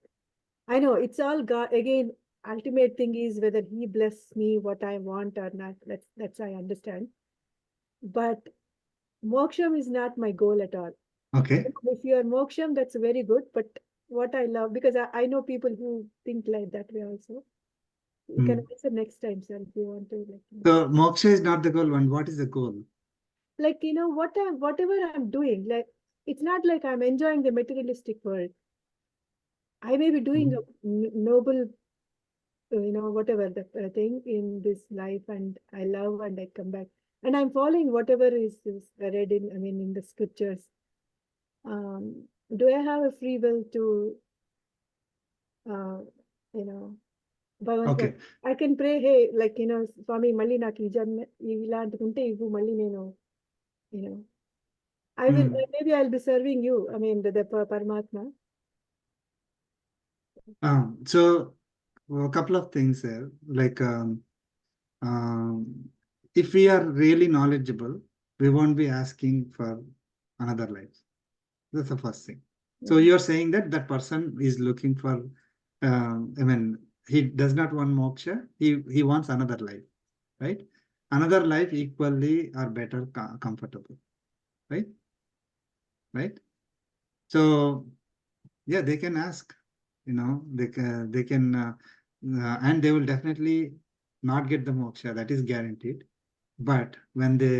I know it's all God. Again, ultimate thing is whether he bless me what I want or not. That's I understand. But moksham is not my goal at all. Okay. If you are moksham, that's very good. But what I love, because I know people who think like that way also. You can answer next time, sir, if you want to. So moksha is not the goal. And what is the goal? Like, whatever I'm doing, like, it's not like I'm enjoying the materialistic world. I may be doing a noble, whatever the thing in this life, and I love and I come back. And I'm following whatever is read in the scriptures. Do I have a free will to, Bhagavan, Okay. I can pray, hey, like, Swami, Malli నాకు ఈ జన్మ ఇలాంటిది ఉంటే ఇవ్వు మళ్ళీ నేను, I will, maybe I'll be serving you, the Paramatma. So a couple of things there, like if we are really knowledgeable, we won't be asking for another life. That's the first thing. So you're saying that that person is looking for, he does not want moksha, he wants another life, right? Another life equally or better comfortable, right? Right? So yeah, they can ask, they can, and they will definitely not get the moksha, that is guaranteed. But when they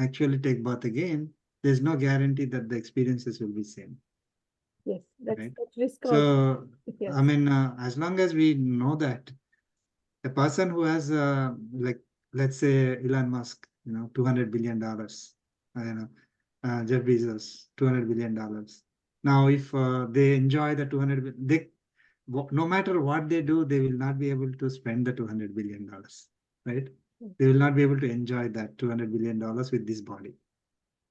actually take birth again, there's no guarantee that the experiences will be same. Yes, that's Right. risk So, also. Yes. as long as we know that a person who has, like, let's say Elon Musk, $200 billion, Jeff Bezos, $200 billion. Now, if they enjoy the 200, no matter what they do, they will not be able to spend the $200 billion, right? They will not be able to enjoy that $200 billion with this body.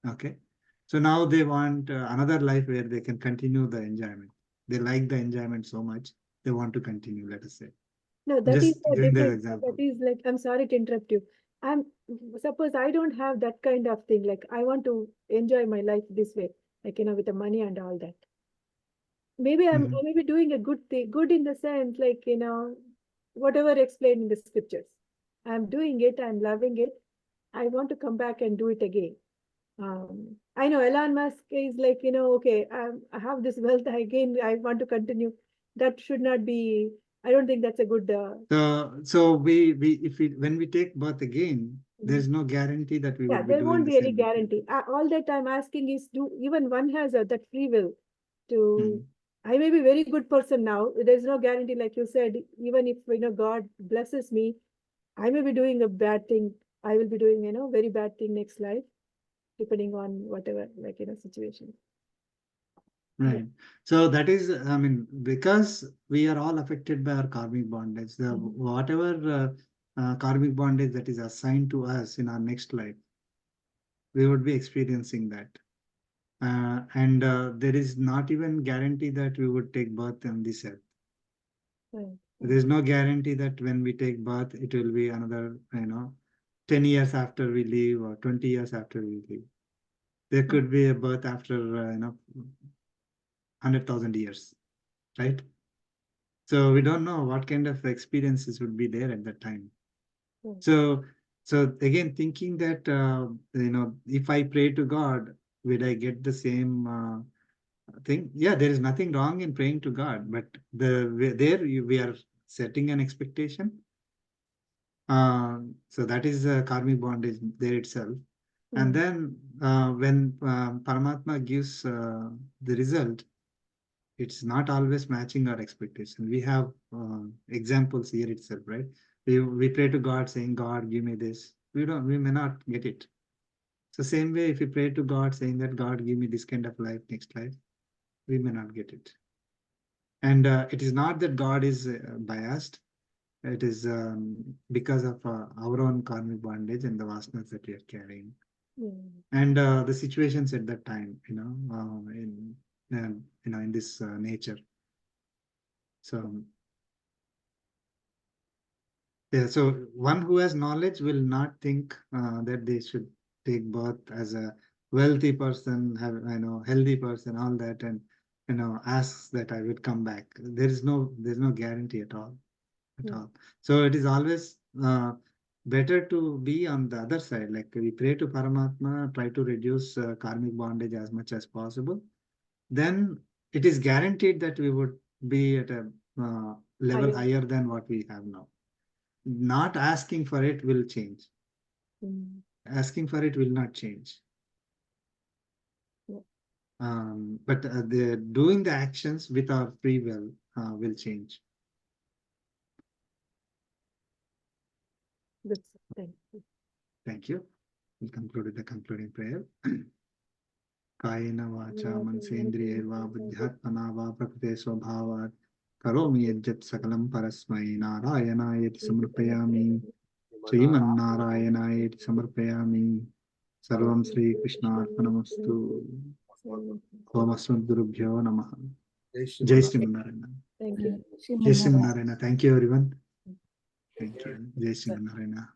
Okay. So now they want another life where they can continue the enjoyment. They like the enjoyment so much, they want to continue, let us say. No, that Just is a giving the different, example. that is like, I'm sorry to interrupt you. Suppose I don't have that kind of thing. Like, I want to enjoy my life this way, like, with the money and all that. Maybe I may be doing a good thing, good in the sense, like, whatever explained in the scriptures. I'm doing it, I'm loving it. I want to come back and do it again. I know Elon Musk is like, okay, I have this wealth again, I want to continue. That should not be, I don't think that's a good. So when we take birth again, there's no guarantee that we will be there doing won't the be any same. guarantee. All that I'm asking is, do even one has that free will to, I may be very good person now. There's no guarantee, like you said, even if, God blesses me, I may be doing a bad thing. I will be doing, very bad thing next life, depending on whatever, like, situation. Right. So that is, because we are all affected by our karmic bondage, whatever karmic bondage that is assigned to us in our next life, we would be experiencing that. And there is not even guarantee that we would take birth on this earth. There is no guarantee that when we take birth, it will be another, 10 years after we leave or 20 years after we leave. There could be a birth after, 100,000 years, right? So we don't know what kind of experiences would be there at that time. So again, thinking that, if I pray to God, will I get the same thing? Yeah, there is nothing wrong in praying to God, but we are setting an expectation. So that is a karmic bondage there itself. And then when Paramatma gives the result, it's not always matching our expectation. We have examples here itself, right? We pray to God saying, God, give me this. We may not get it. So same way, if we pray to God saying that, God, give me this kind of life, next life, we may not get it. And it is not that God is biased. It is because of our own karmic bondage and the vasanas that we are carrying. And the situations at that time, in this nature. So yeah, so one who has knowledge will not think that they should take birth as a wealthy person, have healthy person, all that, and asks that I would come back. There's no guarantee at all. at all. So it is always better to be on the other side. Like we pray to Paramatma, try to reduce karmic bondage as much as possible. Then it is guaranteed that we would be at a level higher than what we have now. Not asking for it will change. Asking for it will not change. But doing the actions with our free will change. Good. Thank you. Thank you. We concluded the concluding prayer. Kayena vacha mansendriyarva buddhyatmana va prakrite swabhavat karomi yajjat sakalam parasmai narayanayati samarpayami Srimanarayanayati samarpayami sarvam Sri Krishna arpanamastu Om Asmadgurubhyo Namaha. Jai Srimanarayana. Thank you. Jai Srimanarayana. Thank you everyone. Thank you. Jai Srimanarayana.